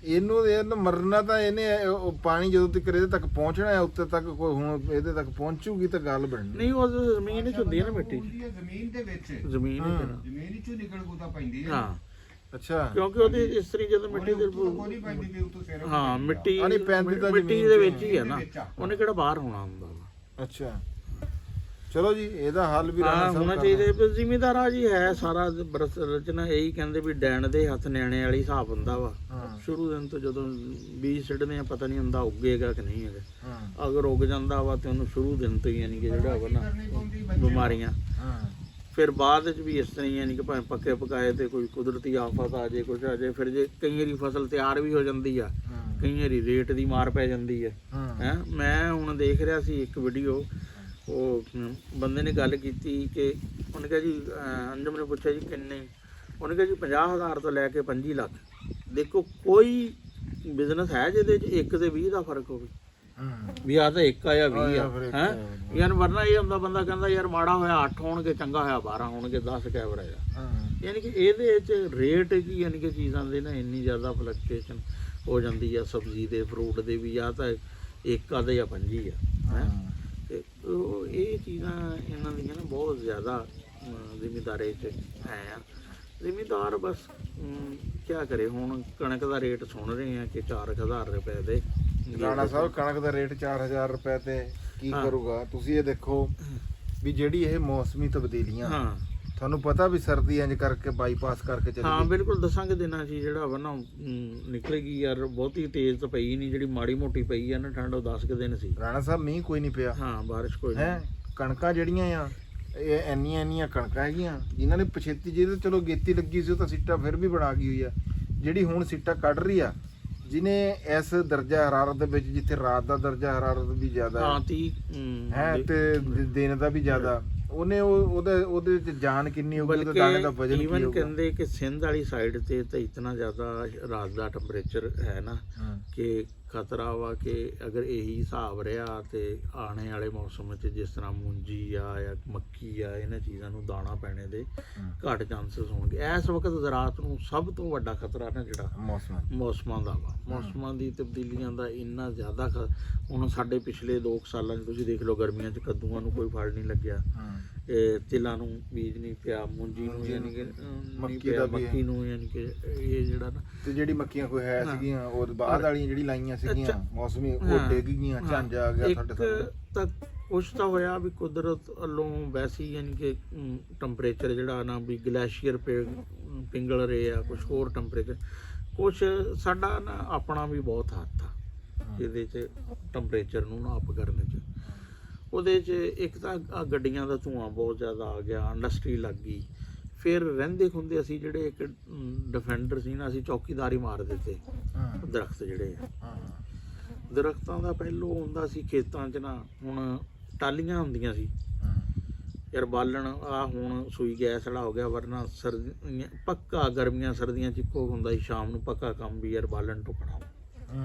ਇਹਨੂੰ ਮਰਨਾ ਤਾਂ ਇਹਨੇ ਪਾਣੀ ਜਦੋਂ ਤੱਕ ਇਹਦੇ ਤੱਕ ਪਹੁੰਚਣਾ ਹੈ ਉੱਤੇ ਤੱਕ ਕੋਈ ਹੁਣ ਇਹਦੇ ਤੱਕ ਪਹੁੰਚੂਗੀ ਤਾਂ ਗੱਲ ਬਣਨੀ ਨਹੀਂ। ਉਹ ਜ਼ਮੀਨ ਵਿੱਚ ਹੁੰਦੀ ਹੈ ਨਾ ਮਿੱਟੀ, ਜ਼ਮੀਨ ਦੇ ਵਿੱਚ ਜ਼ਮੀਨ ਵਿੱਚੋਂ ਨਿਕਲ ਗੁਦਾ ਪੈਂਦੀ ਹੈ। ਹਾਂ ਅੱਛਾ ਕਿਉਂਕਿ ਉਹਦੀ ਇਸ ਤਰੀ ਜਦੋਂ ਮਿੱਟੀ ਦੇ ਹਾਂ ਮਿੱਟੀ ਮਿੱਟੀ ਦੇ ਵਿੱਚ ਹੀ ਹੈ ਨਾ, ਉਹਨੇ ਕਿਹੜਾ ਬਾਹਰ ਹੋਣਾ ਹੁੰਦਾ ਵਾ। ਅੱਛਾ ਚਲੋ ਜੀ ਇਹਦਾ ਹੱਲ ਵੀ ਹੋਣਾ ਚਾਹੀਦਾ। ਜ਼ਿਮੀਦਾਰਾ ਜੀ ਹੈ ਸਾਰਾ ਬਰਸ ਰਚਨਾ ਇਹੀ ਕਹਿੰਦੇ ਵੀ ਡੈਣ ਦੇ ਹੱਥ ਨਿਆਣੇ ਵਾਲੀ ਹਿਸਾਬ ਹੁੰਦਾ ਵਾ। ਸ਼ੁਰੂ ਦਿਨ ਤੋਂ ਜਦੋਂ ਬੀਜ ਸਿੱਟਦੇ ਆ ਪਤਾ ਨਹੀਂ ਹੁੰਦਾ ਉੱਗੇਗਾ ਕਿ ਨਹੀਂ ਹੈਗਾ। ਅਗਰ ਉੱਗ ਜਾਂਦਾ ਵਾ ਤੇ ਉਹਨੂੰ ਸ਼ੁਰੂ ਦਿਨ ਤੋਂ ਹੀ ਯਾਨੀ ਕਿ ਜਿਹੜਾ ਵਾ ਨਾ ਬਿਮਾਰੀਆਂ, ਫਿਰ ਬਾਅਦ ਚ ਵੀ ਇਸ ਤਰ੍ਹਾਂ ਯਾਨੀ ਕਿ ਭਾਵੇਂ ਪੱਕੇ ਪਕਾਏ ਤੇ ਕੋਈ ਕੁਦਰਤੀ ਆਫਤ ਆ ਜੇ ਕੁਝ ਆ ਜੇ, ਫਿਰ ਜੇ ਕਈ ਵਾਰੀ ਫਸਲ ਤਿਆਰ ਵੀ ਹੋ ਜਾਂਦੀ ਆ, ਕਈ ਵਾਰੀ ਰੇਟ ਦੀ ਮਾਰ ਪੈ ਜਾਂਦੀ ਹੈ। ਮੈਂ ਹੁਣ ਦੇਖ ਰਿਹਾ ਸੀ ਇੱਕ ਵੀਡੀਓ, ਉਹ ਬੰਦੇ ਨੇ ਗੱਲ ਕੀਤੀ ਕਿ ਉਹਨੇ ਕਿਹਾ ਜੀ ਅੰਜਮ ਨੇ ਪੁੱਛਿਆ ਜੀ ਕਿੰਨੇ, ਉਹਨੇ ਕਿਹਾ ਜੀ 50,000 ਤੋਂ ਲੈ ਕੇ 25 ਲੱਖ। ਦੇਖੋ ਕੋਈ ਬਿਜ਼ਨਸ ਹੈ ਜਿਹਦੇ 'ਚ 1 ਤੇ 20 ਦਾ ਫਰਕ ਹੋਵੇ ਵੀ ਆ ਤਾਂ 1 ਆ ਜਾਂ 20 ਆ ਹੈ ਯਾਰ। ਵਰਨਾ ਇਹ ਹੁੰਦਾ ਬੰਦਾ ਕਹਿੰਦਾ ਯਾਰ ਮਾੜਾ ਹੋਇਆ 8 ਹੋਣਗੇ, ਚੰਗਾ ਹੋਇਆ 12 ਹੋਣਗੇ, 10 ਕੈਵਰੇਜ ਆ। ਯਾਨੀ ਕਿ ਇਹਦੇ 'ਚ ਰੇਟ ਕੀ ਯਾਨੀ ਕਿ ਚੀਜ਼ਾਂ ਦੇ ਨਾ ਇੰਨੀ ਜ਼ਿਆਦਾ ਫਲਕਚੁਏਸ਼ਨ ਹੋ ਜਾਂਦੀ ਆ, ਸਬਜ਼ੀ ਦੇ ਫਰੂਟ ਦੇ ਵੀ, ਜਾਂ ਤਾਂ 1 ਆ ਤੇ ਜਾਂ 25 ਆ ਹੈ। ਤੇ ਇਹ ਚੀਜ਼ਾਂ ਇਹਨਾਂ ਦੀਆਂ ਨਾ ਬਹੁਤ ਜ਼ਿਆਦਾ ਜ਼ਿਮੀਦਾਰੇ 'ਚ ਹੈ ਆ। ਜ਼ਿਮੀਦਾਰ ਬਸ ਕਿਆ ਕਰੇ। ਹੁਣ ਕਣਕ ਦਾ ਰੇਟ ਸੁਣ ਰਹੇ ਆ ਕਿ 4,000 ਰੁਪਏ ਦੇ। ਰਾਣਾ ਸਾਹਿਬ ਕਣਕ ਦਾ ਰੇਟ 4,000 ਰੁਪਏ ਤੇ ਕੀ ਕਰੂਗਾ? ਤੁਸੀਂ ਇਹ ਦੇਖੋ ਵੀ ਜਿਹੜੀ ਇਹ ਮੌਸਮੀ ਤਬਦੀਲੀਆਂ, ਤੁਹਾਨੂੰ ਪਤਾ ਵੀ ਸਰਦੀ ਇੰਜ ਕਰਕੇ ਬਾਈਪਾਸ ਕਰਕੇ ਚੱਲੀ। ਹਾਂ ਬਿਲਕੁਲ ਦੱਸਾਂਗੇ ਦਿਨਾਂ 'ਚ ਜਿਹੜਾ ਵਾ ਨਾ ਨਿਕਲੇਗੀ ਯਾਰ। ਬਹੁਤੀ ਤੇਜ਼ ਤਾਂ ਪਈ ਨਹੀਂ, ਜਿਹੜੀ ਮਾੜੀ ਮੋਟੀ ਪਈ ਆ ਨਾ ਠੰਡ ਉਹ 10 ਕੁ ਦਿਨ ਸੀ। ਰਾਣਾ ਸਾਹਿਬ ਮੀਂਹ ਕੋਈ ਨਹੀਂ ਪਿਆ। ਹਾਂ ਬਾਰਿਸ਼ ਕੋਈ ਹੈ। ਕਣਕਾਂ ਜਿਹੜੀਆਂ ਆ ਇਹ ਇੰਨੀਆਂ ਕਣਕਾਂ ਹੈਗੀਆਂ ਜਿਨ੍ਹਾਂ ਨੇ ਪਛੇਤੀ, ਜਿਹਦੇ ਚਲੋ ਗੇਤੀ ਲੱਗੀ ਸੀ ਉਹ ਤਾਂ ਸਿੱਟਾ ਫਿਰ ਵੀ ਬਣਾ ਗਈ ਹੋਈ ਆ। ਜਿਹੜੀ ਹੁਣ ਸਿੱਟਾ ਕੱਢ ਰਹੀ ਆ, ਜਿਹਨੇ ਇਸ ਦਰਜਾ ਹਰਾਰਤ ਦੇ ਵਿੱਚ, ਜਿੱਥੇ ਰਾਤ ਦਾ ਦਰਜਾ ਹਰਾਰਤ ਵੀ ਜ਼ਿਆਦਾ ਹੈ ਤੇ ਦਿਨ ਦਾ ਵੀ ਜ਼ਿਆਦਾ, ਉਹਨੇ ਉਹਦੇ ਚ ਜਾਨ ਕਿੰਨੀ ਹੋਊਗੀ, ਉਹਦੇ ਦਾਣੇ ਦਾ ਵਜਨ ਕੀ ਹੋਊਗਾ। ਈਵਨ ਕਹਿੰਦੇ ਕਿ ਸਿੰਧ ਵਾਲੀ ਸਾਈਡ ਤੇ ਤਾਂ ਇਤਨਾ ਜ਼ਿਆਦਾ ਰਾਤ ਦਾ ਟੈਂਪਰੇਚਰ ਹੈ ਨਾ ਕਿ ਖਤਰਾ ਵਾ ਕਿ ਅਗਰ ਇਹੀ ਹਿਸਾਬ ਰਿਹਾ ਤੇ ਆਉਣੇ ਵਾਲੇ ਮੌਸਮ ਵਿੱਚ ਜਿਸ ਤਰ੍ਹਾਂ ਮੂੰਜੀ ਆ ਜਾਂ ਮੱਕੀ ਆ, ਇਹਨਾਂ ਚੀਜ਼ਾਂ ਨੂੰ ਦਾਣਾ ਪੈਣੇ ਦੇ ਘੱਟ ਚਾਂਸਸ ਹੋਣਗੇ। ਇਸ ਵਕਤ ਜ਼ਰਾਤ ਨੂੰ ਸਭ ਤੋਂ ਵੱਡਾ ਖਤਰਾ ਨਾ ਜਿਹੜਾ ਮੌਸਮਾਂ ਦਾ ਵਾ। ਮੌਸਮਾਂ ਦੀ ਤਬਦੀਲੀਆਂ ਦਾ ਇੰਨਾ ਜ਼ਿਆਦਾ ਹੁਣ ਸਾਡੇ ਪਿਛਲੇ 2 ਸਾਲਾਂ 'ਚ ਤੁਸੀਂ ਦੇਖ ਲਓ, ਗਰਮੀਆਂ 'ਚ ਕੱਦੂਆਂ ਨੂੰ ਕੋਈ ਫਲ ਨਹੀਂ ਲੱਗਿਆ, ਤਿਲਾਂ ਨੂੰ ਬੀਜ ਨਹੀਂ ਪਿਆ, ਮੂੰਜੀ ਨੂੰ ਯਾਨੀ ਕਿ ਮੱਕੀ ਨੂੰ ਯਾਨੀ ਕਿ ਇਹ ਜਿਹੜਾ ਨਾ, ਤੇ ਜਿਹੜੀ ਮੱਕੀਆਂ ਕੋਈ ਹੈ ਸੀਗੀਆਂ ਉਹ ਬਾਅਦ ਵਾਲੀਆਂ ਜਿਹੜੀ ਲਾਈਆਂ ਸੀਗੀਆਂ ਮੌਸਮੀ ਉਹ ਡਿੱਗ ਗਈਆਂ, ਝੰਜ ਆ ਗਿਆ ਸਾਡੇ ਸਾਹਮਣੇ। ਤੱਕ ਕੁਛ ਤਾਂ ਹੋਇਆ ਵੀ ਕੁਦਰਤ ਵੱਲੋਂ ਵੈਸੇ ਹੀ ਯਾਨੀ ਕਿ ਟੈਂਪਰੇਚਰ ਜਿਹੜਾ ਨਾ ਵੀ ਗਲੇਸ਼ੀਅਰ ਪਿੰਗਲ ਰਹੇ ਆ, ਕੁਛ ਹੋਰ ਟੈਂਪਰੇਚਰ, ਕੁਛ ਸਾਡਾ ਨਾ ਆਪਣਾ ਵੀ ਬਹੁਤ ਹੱਥ ਆ ਇਹਦੇ 'ਚ ਟੈਂਪਰੇਚਰ ਨੂੰ ਨਾ ਅਪ ਕਰਨ 'ਚ। ਉਹਦੇ 'ਚ ਇੱਕ ਤਾਂ ਗੱਡੀਆਂ ਦਾ ਧੂੰਆਂ ਬਹੁਤ ਜ਼ਿਆਦਾ ਆ ਗਿਆ, ਇੰਡਸਟਰੀ ਲੱਗ ਗਈ। ਫਿਰ ਰਹਿੰਦੇ ਖੁੰਦੇ ਅਸੀਂ ਜਿਹੜੇ ਇੱਕ ਡਿਫੈਂਡਰ ਸੀ ਨਾ, ਅਸੀਂ ਚੌਕੀਦਾਰੀ ਮਾਰ ਦਿੱਤੇ। ਦਰਖਤ ਜਿਹੜੇ ਆ, ਦਰਖਤਾਂ ਦਾ ਪਹਿਲੋਂ ਹੁੰਦਾ ਸੀ ਖੇਤਾਂ 'ਚ ਨਾ, ਹੁਣ ਟਾਲੀਆਂ ਹੁੰਦੀਆਂ ਸੀ ਯਾਰ ਬਾਲਣ। ਆ ਹੁਣ ਸੂਈ ਗੈਸ ਵਾਲਾ ਹੋ ਗਿਆ, ਵਰਨਾ ਸਰਦੀਆਂ ਪੱਕਾ ਗਰਮੀਆਂ ਸਰਦੀਆਂ 'ਚ ਇੱਕੋ ਹੁੰਦਾ ਸੀ, ਸ਼ਾਮ ਨੂੰ ਪੱਕਾ ਕੰਮ ਵੀ ਯਾਰ ਬਾਲਣ ਟੁਕਣਾ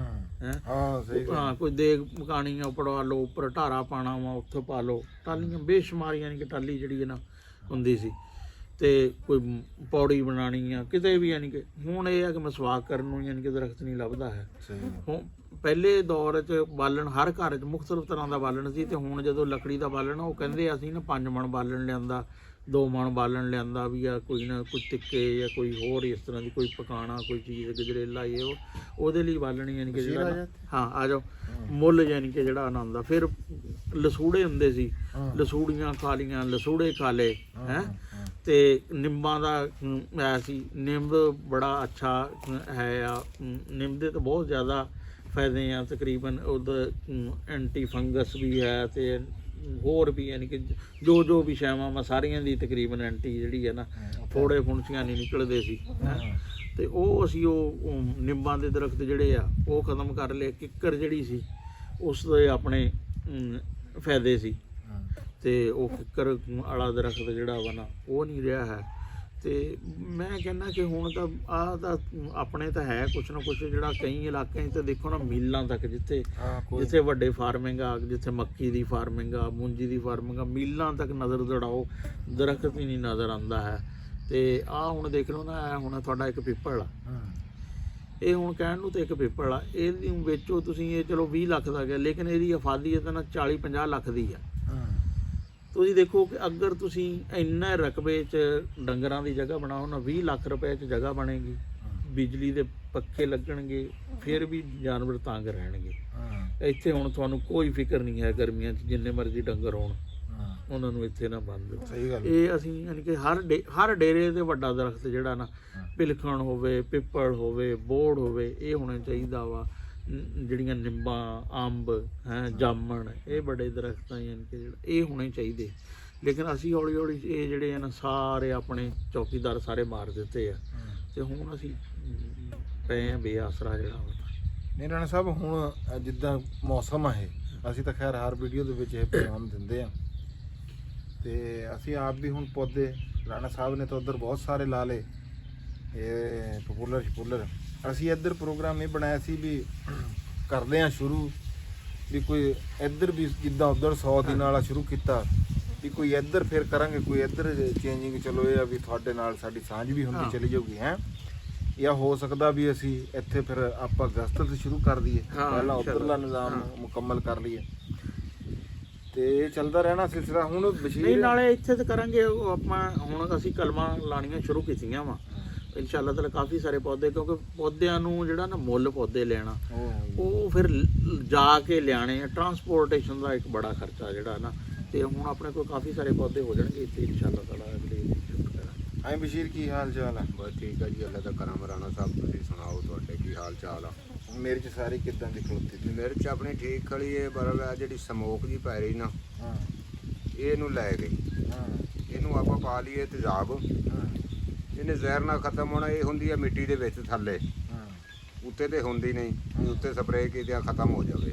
ਹਾਂ ਕੋਈ ਦੇਗ ਪਕਾਣੀ ਆ ਪੜਵਾ ਲਓ, ਉੱਪਰ ਢਾਰਾ ਪਾਣਾ ਵਾ ਉੱਥੇ ਪਾ ਲਓ। ਟਾਲੀਆਂ ਬੇਸ਼ੁਮਾਰ ਯਾਨੀ ਕਿ ਟਾਲੀ ਜਿਹੜੀ ਹੈ ਨਾ ਹੁੰਦੀ ਸੀ, ਤੇ ਕੋਈ ਪੌੜੀ ਬਣਾਉਣੀ ਆ ਕਿਤੇ ਵੀ। ਯਾਨੀ ਕਿ ਹੁਣ ਇਹ ਆ ਕਿ ਮਸਵਾਕ ਕਰਨ ਨੂੰ ਯਾਨੀ ਕਿ ਦਰਖਤ ਨਹੀਂ ਲੱਭਦਾ ਹੈ। ਹੁਣ ਪਹਿਲੇ ਦੌਰ 'ਚ ਬਾਲਣ ਹਰ ਘਰ 'ਚ ਮੁਖਤਲਿਫ ਤਰ੍ਹਾਂ ਦਾ ਬਾਲਣ ਸੀ, ਤੇ ਹੁਣ ਜਦੋਂ ਲੱਕੜੀ ਦਾ ਬਾਲਣ ਉਹ ਕਹਿੰਦੇ ਅਸੀਂ ਨਾ 5 ਮਣ ਬਾਲਣ ਲਿਆਂਦਾ, 2 ਮਣ ਬਾਲਣ ਲਿਆਂਦਾ ਵੀ ਆ, ਕੋਈ ਨਾ ਕੋਈ ਟਿੱਕੇ ਜਾਂ ਕੋਈ ਹੋਰ ਇਸ ਤਰ੍ਹਾਂ ਦੀ ਕੋਈ ਪਕਾਣਾ ਕੋਈ ਚੀਜ਼ ਗਜਰੇਲਾ ਇਹ ਉਹਦੇ ਲਈ ਬਾਲਣ ਯਾਨੀ ਕਿ ਜਿਹੜਾ ਹਾਂ ਆ ਜਾਓ ਮੁੱਲ ਯਾਨੀ ਕਿ ਜਿਹੜਾ ਆਨੰਦ ਆ। ਫਿਰ ਲਸੂੜੇ ਹੁੰਦੇ ਸੀ, ਲਸੂੜੀਆਂ ਖਾ ਲੀਆਂ, ਲਸੂੜੇ ਖਾ ਲਏ ਹੈ। ਤੇ ਨਿੰਬਾਂ ਦਾ ਆਇਆ ਸੀ। ਨਿੰਬ ਬੜਾ ਅੱਛਾ ਹੈ ਆ, ਨਿੰਬ ਦੇ ਤਾਂ ਬਹੁਤ ਜ਼ਿਆਦਾ ਫਾਇਦੇ ਆ, ਤਕਰੀਬਨ ਉਹਦਾ ਐਂਟੀ ਫੰਗਸ ਵੀ ਹੈ ਤੇ ਹੋਰ ਵੀ ਯਾਨੀ ਕਿ ਜੋ ਵੀ ਸ਼ੈਵਾਂ ਵਾ ਸਾਰੀਆਂ ਦੀ ਤਕਰੀਬਨ ਐਂਟੀ ਜਿਹੜੀ ਹੈ ਨਾ, ਥੋੜੇ ਫੁੰਸੀਆਂ ਨਹੀਂ ਨਿਕਲਦੇ ਸੀ ਤੇ ਉਹ ਅਸੀਂ ਉਹ ਨਿੰਬਾਂ ਦੇ ਦਰਖਤ ਜਿਹੜੇ ਆ ਉਹ ਖਤਮ ਕਰ ਲਏ। ਕਿੱਕਰ ਜਿਹੜੀ ਸੀ ਉਸ ਦੇ ਆਪਣੇ ਫਾਇਦੇ ਸੀ ਤੇ ਉਹ ਕਿੱਕਰ ਵਾਲਾ ਦਰਖਤ ਜਿਹੜਾ ਵਾ ਨਾ ਉਹ ਨਹੀਂ ਰਿਹਾ ਹੈ। ਤੇ ਮੈਂ ਕਹਿੰਦਾ ਕਿ ਹੁਣ ਤਾਂ ਆਹ ਤਾਂ ਆਪਣੇ ਤਾਂ ਹੈ ਕੁਛ ਨਾ ਕੁਛ, ਜਿਹੜਾ ਕਈ ਇਲਾਕਿਆਂ 'ਚ ਤਾਂ ਦੇਖੋ ਨਾ ਮੀਲਾਂ ਤੱਕ, ਜਿੱਥੇ ਵੱਡੇ ਫਾਰਮਿੰਗ ਆ, ਜਿੱਥੇ ਮੱਕੀ ਦੀ ਫਾਰਮਿੰਗ ਆ, ਮੂੰਜੀ ਦੀ ਫਾਰਮਿੰਗ ਆ, ਮੀਲਾਂ ਤੱਕ ਨਜ਼ਰ ਦੌੜਾਓ ਦਰਖਤ ਹੀ ਨਹੀਂ ਨਜ਼ਰ ਆਉਂਦਾ ਹੈ। ਤੇ ਆਹ ਹੁਣ ਦੇਖ ਲਓ ਨਾ, ਇਹ ਹੁਣ ਤੁਹਾਡਾ ਇੱਕ ਪਿੱਪਲ ਆ, ਇਹ ਹੁਣ ਕਹਿਣ ਨੂੰ ਤਾਂ ਇੱਕ ਪਿੱਪਲ ਆ, ਇਹਦੀ ਵੇਚੋ ਤੁਸੀਂ, ਇਹ ਚਲੋ 20 ਲੱਖ ਦਾ ਗਿਆ, ਲੇਕਿਨ ਇਹਦੀ ਆਬਾਦੀ ਤਾਂ ਨਾ 40-50 ਲੱਖ ਦੀ ਆ। ਤੁਸੀਂ ਦੇਖੋ ਕਿ ਅਗਰ ਤੁਸੀਂ ਇੰਨਾ ਰਕਬੇ 'ਚ ਡੰਗਰਾਂ ਦੀ ਜਗ੍ਹਾ ਬਣਾਓ ਨਾ, 20 ਲੱਖ ਰੁਪਏ 'ਚ ਜਗ੍ਹਾ ਬਣੇਗੀ, ਬਿਜਲੀ ਦੇ ਪੱਖੇ ਲੱਗਣਗੇ, ਫਿਰ ਵੀ ਜਾਨਵਰ ਤੰਗ ਰਹਿਣਗੇ। ਇੱਥੇ ਹੁਣ ਤੁਹਾਨੂੰ ਕੋਈ ਫਿਕਰ ਨਹੀਂ ਹੈ, ਗਰਮੀਆਂ 'ਚ ਜਿੰਨੇ ਮਰਜ਼ੀ ਡੰਗਰ ਹੋਣ ਉਹਨਾਂ ਨੂੰ ਇੱਥੇ ਨਾ ਬੰਦ। ਇਹ ਅਸੀਂ ਯਾਨੀ ਕਿ ਹਰ ਡੇਰੇ ਤੇ ਵੱਡਾ ਦਰਖਤ ਜਿਹੜਾ ਨਾ, ਪਿਲਖਣ ਹੋਵੇ, ਪਿੱਪਲ ਹੋਵੇ, ਬੋੜ ਹੋਵੇ, ਇਹ ਹੋਣਾ ਚਾਹੀਦਾ ਵਾ। ਜਿਹੜੀਆਂ ਨਿੰਬਾਂ, ਅੰਬ ਹੈ, ਜਾਮਣ, ਇਹ ਬੜੇ ਦਰਖਤ ਆ ਯਾਨੀ ਕਿ ਜਿਹੜਾ ਇਹ ਹੋਣੇ ਚਾਹੀਦੇ। ਲੇਕਿਨ ਅਸੀਂ ਹੌਲੀ ਹੌਲੀ ਇਹ ਜਿਹੜੇ ਆ ਨਾ ਸਾਰੇ ਆਪਣੇ ਚੌਕੀਦਾਰ ਸਾਰੇ ਮਾਰ ਦਿੱਤੇ ਆ ਤੇ ਹੁਣ ਅਸੀਂ ਪਏ ਆ ਬੇਆਸਰਾ ਜਿਹੜਾ ਵਾ। ਨਹੀਂ ਰਾਣਾ ਸਾਹਿਬ, ਹੁਣ ਜਿੱਦਾਂ ਮੌਸਮ ਆ ਇਹ, ਅਸੀਂ ਤਾਂ ਖੈਰ ਹਰ ਵੀਡੀਓ ਦੇ ਵਿੱਚ ਇਹ ਪੈਗਾਮ ਦਿੰਦੇ ਆ ਤੇ ਅਸੀਂ ਆਪ ਵੀ ਹੁਣ ਪੌਦੇ, ਰਾਣਾ ਸਾਹਿਬ ਨੇ ਤਾਂ ਉੱਧਰ ਬਹੁਤ ਸਾਰੇ ਲਾ ਲਏ ਇਹ ਪਪੂਲਰ। ਅਸੀਂ ਇੱਧਰ ਪ੍ਰੋਗਰਾਮ ਇਹ ਬਣਾਇਆ ਸੀ ਵੀ ਕਰਦੇ ਆ ਸ਼ੁਰੂ, ਵੀ ਕੋਈ ਇੱਧਰ ਵੀ ਜਿੱਦਾਂ ਉੱਧਰ 100 ਦਿਨ ਵਾਲਾ ਸ਼ੁਰੂ ਕੀਤਾ, ਵੀ ਕੋਈ ਇੱਧਰ ਫਿਰ ਕਰਾਂਗੇ, ਕੋਈ ਇੱਧਰ ਚੇਂਜਿੰਗ। ਚਲੋ ਇਹ ਆ ਵੀ ਤੁਹਾਡੇ ਨਾਲ ਸਾਡੀ ਸਾਂਝ ਵੀ ਹੁੰਦੀ ਚਲੀ ਜਾਊਗੀ ਹੈ, ਜਾਂ ਹੋ ਸਕਦਾ ਵੀ ਅਸੀਂ ਇੱਥੇ ਫਿਰ ਆਪਾਂ ਅਗਸਤ ਤੋਂ ਸ਼ੁਰੂ ਕਰ ਦਈਏ, ਪਹਿਲਾਂ ਉੱਧਰਲਾ ਨਿਜ਼ਾਮ ਮੁਕੰਮਲ ਕਰ ਲਈਏ ਤੇ ਇਹ ਚੱਲਦਾ ਰਹਿਣਾ ਸਿਲਸਿਲਾ। ਹੁਣ ਬਸ਼ੀਰ ਨਾਲੇ ਇੱਥੇ ਤਾਂ ਕਰਾਂਗੇ ਆਪਾਂ, ਹੁਣ ਅਸੀਂ ਕਲਮਾਂ ਲਾਣੀਆਂ ਸ਼ੁਰੂ ਕੀਤੀਆਂ ਵਾ ਇਨਸ਼ਾਅੱਲਾ ਤਾਲਾ, ਕਾਫੀ ਸਾਰੇ ਪੌਦੇ, ਕਿਉਂਕਿ ਪੌਦਿਆਂ ਨੂੰ ਜਿਹੜਾ ਨਾ ਮੁੱਲ ਪੌਦੇ ਲੈਣਾ ਉਹ ਫਿਰ ਜਾ ਕੇ ਲਿਆਣੇ ਆ, ਟਰਾਂਸਪੋਰਟੇਸ਼ਨ ਦਾ ਇੱਕ ਬੜਾ ਖਰਚਾ ਜਿਹੜਾ ਨਾ। ਤੇ ਹੁਣ ਆਪਣੇ ਕੋਲ ਕਾਫੀ ਸਾਰੇ ਪੌਦੇ ਹੋ ਜਾਣਗੇ ਇੱਥੇ ਇਨਸ਼ਾਅੱਲਾ ਤਾਲਾ ਅਗਲੇ ਐਂ। ਬਸ਼ੀਰ ਕੀ ਹਾਲ ਚਾਲ ਆ? ਬਸ ਠੀਕ ਆ ਜੀ, ਅੱਲਾ ਦਾ ਕਰਮ। ਰਾਣਾ ਸਾਹਿਬ ਤੁਸੀਂ ਸੁਣਾਓ, ਤੁਹਾਡੇ ਕੀ ਹਾਲ ਚਾਲ ਆ? ਮਿਰਚ ਸਾਰੀ ਕਿੱਦਾਂ ਦੀ ਖਲੋਤੀ ਸੀ? ਮਿਰਚ ਆਪਣੀ ਠੀਕ ਖੜੀ ਹੈ, ਪਰ ਆ ਜਿਹੜੀ ਸਮੋਕ ਜੀ ਪੈ ਰਹੀ ਨਾ, ਇਹਨੂੰ ਲੈ ਗਈ। ਇਹਨੂੰ ਆਪਾਂ ਪਾ ਲਈਏ ਤੇਜ਼ਾਬ, ਇਹਨੇ ਜ਼ਹਿਰ ਨਾਲ ਖਤਮ ਹੋਣਾ। ਇਹ ਹੁੰਦੀ ਹੈ ਮਿੱਟੀ ਦੇ ਵਿੱਚ ਥੱਲੇ, ਉੱਤੇ ਤੇ ਹੁੰਦੀ ਨਹੀਂ, ਉੱਤੇ ਸਪਰੇਅ ਕੀਤਿਆਂ ਖਤਮ ਹੋ ਜਾਵੇ।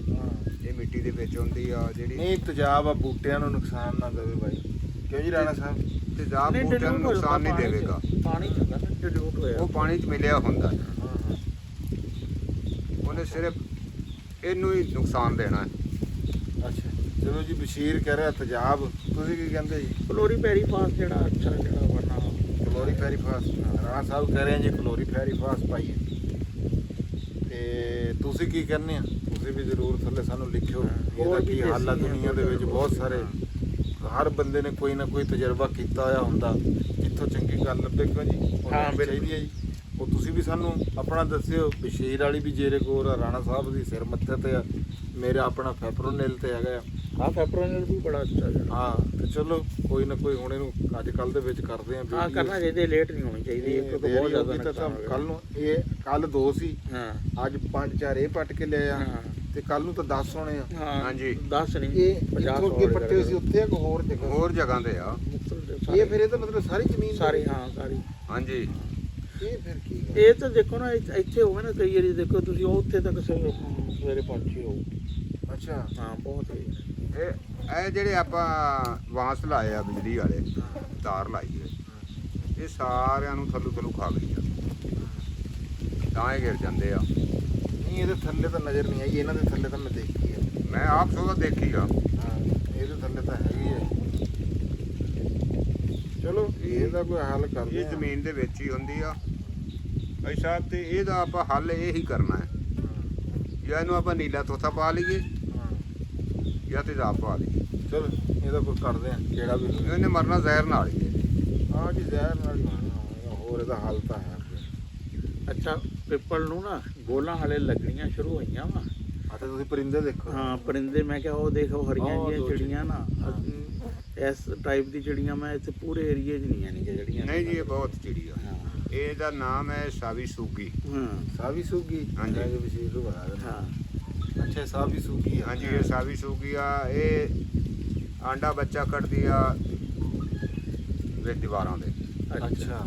ਇਹ ਮਿੱਟੀ ਦੇ ਵਿੱਚ ਹੁੰਦੀ ਆ ਜਿਹੜੀ। ਨਹੀਂ, ਤੇਜ਼ਾਬ ਆ ਬੂਟਿਆਂ ਨੂੰ ਨੁਕਸਾਨ ਨਾ ਦੇਵੇ ਬਾਈ, ਕਿਉਂ ਜੀ ਰਾਣਾ ਸਾਹਿਬ? ਤੇਜ਼ਾਬ ਬੂਟਿਆਂ ਨੂੰ ਨੁਕਸਾਨ ਨਹੀਂ ਦੇਵੇਗਾ, ਪਾਣੀ ਚੰਗਾ ਡਿਲੂਟ ਹੋਇਆ, ਉਹ ਪਾਣੀ 'ਚ ਮਿਲਿਆ ਹੁੰਦਾ, ਉਹਨੇ ਸਿਰਫ ਇਹਨੂੰ ਹੀ ਨੁਕਸਾਨ ਦੇਣਾ ਹੈ। ਅੱਛਾ ਚਲੋ ਜੀ, ਬਸ਼ੀਰ ਕਹਿ ਰਿਹਾ ਤੇਜ਼ਾਬ, ਤੁਸੀਂ ਕੀ ਕਹਿੰਦੇ ਜੀ? ਕਲੋਰੀਫੈਰੀਫਾਸ ਜਿਹੜਾ ਅੱਛਾ ਜਿਹੜਾ ਵਰਨਾ ਕਲੋਰੀਫੈਰੀਫਾਸ, ਰਾਣਾ ਸਾਹਿਬ ਕਹਿ ਰਹੇ ਜੀ ਕਲੋਰੀਫੈਰੀਫਾਸ ਪਾਈਏ। ਤੇ ਤੁਸੀਂ ਕੀ ਕਹਿੰਦੇ ਆ? ਤੁਸੀਂ ਵੀ ਜ਼ਰੂਰ ਥੱਲੇ ਸਾਨੂੰ ਲਿਖਿਓ ਇਹਦਾ ਕੀ ਹਾਲ ਆ। ਦੁਨੀਆ ਦੇ ਵਿੱਚ ਬਹੁਤ ਸਾਰੇ, ਹਰ ਬੰਦੇ ਨੇ ਕੋਈ ਨਾ ਕੋਈ ਤਜਰਬਾ ਕੀਤਾ ਹੋਇਆ ਹੁੰਦਾ, ਜਿੱਥੋਂ ਚੰਗੀ ਗੱਲ ਲੱਭੇ, ਕਿਉਂ ਜੀ? ਹੋਣੀ ਚਾਹੀਦੀ ਹੈ ਜੀ। ਉਹ ਤੁਸੀਂ ਵੀ ਸਾਨੂੰ ਆਪਣਾ ਦੱਸਿਓ। ਬਸ਼ੀਰ ਵਾਲੀ ਵੀ ਜੇਰੇ ਗੌਰ ਆ, ਰਾਣਾ ਸਾਹਿਬ ਦੀ ਸਿਰ ਮੱਥੇ ਤੇ ਆ, ਮੇਰਾ ਆਪਣਾ ਫੈਪਰੋਨੇਲ ਤੇ ਹੈਗਾ ਆ। ਫੈਪਰੋਨੇਲ ਵੀ ਬੜਾ ਅੱਛਾ ਜਿਹੜਾ। ਹਾਂ ਤੇ ਚਲੋ ਕੋਈ ਨਾ ਕੋਈ ਹੁਣ ਇਹਨੂੰ ਅੱਜ ਕੱਲ ਦੇ ਵਿੱਚ ਕਰਦੇ ਆ। ਕਰਨਾ ਚਾਹੀਦਾ, ਲੇਟ ਨਹੀਂ ਹੋਣੀ ਚਾਹੀਦੀ। ਇੱਕ ਤਾਂ ਬਹੁਤ ਜ਼ਿਆਦਾ ਕੱਲ ਨੂੰ ਇਹ ਕੱਲ 2 ਸੀ, ਹਾਂ ਅੱਜ 5-4 ਇਹ ਪੱਟ ਕੇ ਲਿਆ ਆ ਤੇ ਕੱਲ ਨੂੰ ਤਾਂ 10 ਹੋਣੇ ਆ। ਹਾਂਜੀ 10 ਨਹੀਂ, ਇਹ ਜਿੱਥੋਂ ਅੱਗੇ ਪੱਟੇ ਹੋਏ ਸੀ ਉੱਥੇ ਇੱਕ ਹੋਰ ਜਗ੍ਹਾ ਤੇ ਆ ਇਹ। ਫਿਰ ਇਹ ਤਾਂ ਮਤਲਬ ਸਾਰੀ ਜ਼ਮੀਨ ਸਾਰੀ, ਹਾਂ ਸਾਰੀ। ਹਾਂਜੀ ਇਹ ਫਿਰ ਕੀ ਇਹ ਤਾਂ ਦੇਖੋ ਨਾ, ਇੱਥੇ ਹੋਵੇ ਨਾ ਕਈ ਵਾਰੀ ਦੇਖੋ ਤੁਸੀਂ, ਉਹ ਉੱਥੇ ਤੱਕ ਸਵੇਰੇ ਪਹੁੰਚੇ ਹੋ। ਅੱਛਾ ਹਾਂ ਬਹੁਤ ਇਹ ਜਿਹੜੇ ਆਪਾਂ ਵਾਂਸ ਲਾਏ ਆ ਬਿਜਲੀ ਵਾਲੇ, ਤਾਰ ਲਾਈ ਹੈ, ਇਹ ਸਾਰਿਆਂ ਨੂੰ ਥੱਲੂ ਖਾ ਗਈ ਆ, ਤਾਂ ਇਹ ਗਿਰ ਜਾਂਦੇ ਆ। ਨਹੀਂ ਇਹਦੇ ਥੱਲੇ ਤਾਂ ਨਜ਼ਰ ਨਹੀਂ ਆਈ, ਇਹਨਾਂ ਦੇ ਥੱਲੇ ਤਾਂ ਮੈਂ ਦੇਖੀ ਹੈ, ਮੈਂ ਆਪ ਸੋਦਾ ਦੇਖੀ ਆ। ਹਾਂ ਇਹਦੇ ਥੱਲੇ ਤਾਂ ਹੈਗੀ ਹੈ। ਚਲੋ ਇਹਦਾ ਕੋਈ ਹੱਲ ਕਰਦੇ ਇਹ ਜ਼ਮੀਨ ਦੇ ਵਿੱਚ ਹੀ ਹੁੰਦੀ ਆ ਭਾਈ ਸਾਹਿਬ, ਤੇ ਇਹਦਾ ਆਪਾਂ ਹੱਲ ਇਹ ਹੀ ਕਰਨਾ ਹੈ, ਜਾਂ ਇਹਨੂੰ ਆਪਾਂ ਨੀਲਾ ਤੋਤਾ ਪਾ ਲਈਏ ਜਾਂ ਤੇਜ਼ਾਬ ਪਾ ਲਈਏ। ਚਲੋ ਇਹਦਾ ਕੋਈ ਕਰਦੇ ਆ ਕਿਹੜਾ ਵੀ। ਇਹਨੇ ਮਰਨਾ ਜ਼ਹਿਰ ਨਾਲ ਹੀ ਹੈ। ਹਾਂ ਜੀ ਜ਼ਹਿਰ ਨਾਲ ਹੀ ਮਰਨਾ, ਹੋਰ ਇਹਦਾ ਹੱਲ ਤਾਂ ਹੈ। ਅੱਛਾ ਪਿੱਪਲ ਨੂੰ ਨਾ ਗੋਲਾਂ ਹਾਲੇ ਲੱਗਣੀਆਂ ਸ਼ੁਰੂ ਹੋਈਆਂ ਵਾ। ਤੇ ਤੁਸੀਂ ਪਰਿੰਦੇ ਦੇਖੋ। ਹਾਂ ਪਰਿੰਦੇ, ਮੈਂ ਕਿਹਾ ਉਹ ਦੇਖੋ ਹਰੀਆਂ ਜਿਹੀਆਂ ਚਿੜੀਆਂ ਨਾ, ਇਸ ਟਾਈਪ ਦੀ ਚਿੜੀਆਂ ਮੈਂ ਇੱਥੇ ਪੂਰੇ ਏਰੀਏ 'ਚ ਨਹੀਂ ਯਾਨੀ ਕਿ ਜਿਹੜੀਆਂ ਨਹੀਂ ਜੀ ਇਹ ਬਹੁਤ ਚਿੜੀ ਆ। ਹਾਂ ਇਹਦਾ ਨਾਮ ਹੈ ਸਾਵੀ ਸੂਗੀ। ਹਾਂ ਸਾਵੀ ਸੂਗੀ ਹਾਂਜੀ। ਮੈਂ ਵਿਸ਼ੇਸ਼ ਨੂੰ ਬਣਾ ਦੇਣਾ। ਹਾਂ ਅੱਛਾ ਸਾਵੀ ਸੂਗੀ ਆ। ਹਾਂਜੀ ਇਹ ਸਾਵੀ ਸੂਗੀ ਆ। ਇਹ ਆਂਡਾ ਬੱਚਾ ਕੱਢਦੀ ਆ ਵਿੱਚ ਦੀਵਾਰਾਂ ਦੇ ਅੱਛਾ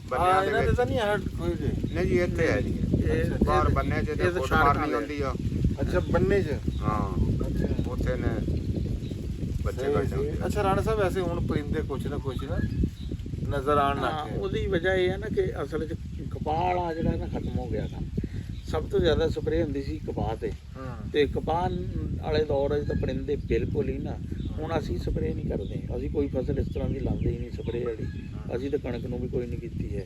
ਬੰਨਿਆਂ ਇਹਨਾਂ ਦੇ ਦੇ ਤਾਂ ਵਿੱਚ। ਨਹੀਂ ਹਟ ਕੋਈ ਜੇ। ਨਹੀਂ ਜੀ ਇੱਥੇ ਹੈ ਜੀ ਇਹ ਬਾਹਰ ਬੰਨੇ 'ਚ ਇਹ ਤੇ ਤਾਂ ਫੁੱਟ ਸ਼ਾਰਕ ਮਾਰਨੀ ਵਾਲੇ। ਹੁੰਦੀ ਆ। ਅੱਛਾ ਬੰਨੇ 'ਚ। ਹਾਂ ਅੱਛਾ ਉੱਥੇ ਨੇ ਬੱਚੇ ਸਹੀ, ਕੱਢ ਸਹੀ। ਜਾਂਦੇ ਆ। ਅੱਛਾ ਰਾਣਾ ਸਾਹਿਬ ਵੈਸੇ ਹੁਣ ਪਰਿੰਦੇ ਕੁਛ ਨਾ ਨਜ਼ਰ ਆਉਣ ਹਾਂ, ਲੱਗ ਗਏ। ਉਹਦੀ ਵਜ੍ਹਾ ਇਹ ਹੈ ਨਾ ਕਿ ਅਸਲ 'ਚ ਕਪਾਹ ਵਾਲਾ ਜਿਹੜਾ ਨਾ ਖਤਮ ਹੋ ਗਿਆ ਕੰਮ। ਸਭ ਤੋਂ ਜ਼ਿਆਦਾ ਸਪਰੇਅ ਹੁੰਦੀ ਸੀ ਕਪਾਹ ਤੇ, ਹਾਂ ਤੇ ਕਪਾਹ ਵਾਲੇ ਦੌਰ 'ਚ ਤਾਂ ਪਰਿੰਦੇ ਬਿਲਕੁਲ ਹੀ ਨਾ। ਹੁਣ ਅਸੀਂ ਸਪਰੇਅ ਨਹੀਂ ਕਰਦੇ, ਅਸੀਂ ਕੋਈ ਫਸਲ ਇਸ ਤਰ੍ਹਾਂ ਦੀ ਲਾਉਂਦੇ ਹੀ ਨਹੀਂ ਸਪਰੇਅ ਵਾਲੀ। ਅਸੀਂ ਤਾਂ ਕਣਕ ਨੂੰ ਵੀ ਕੋਈ ਨਹੀਂ ਕੀਤੀ ਹੈ।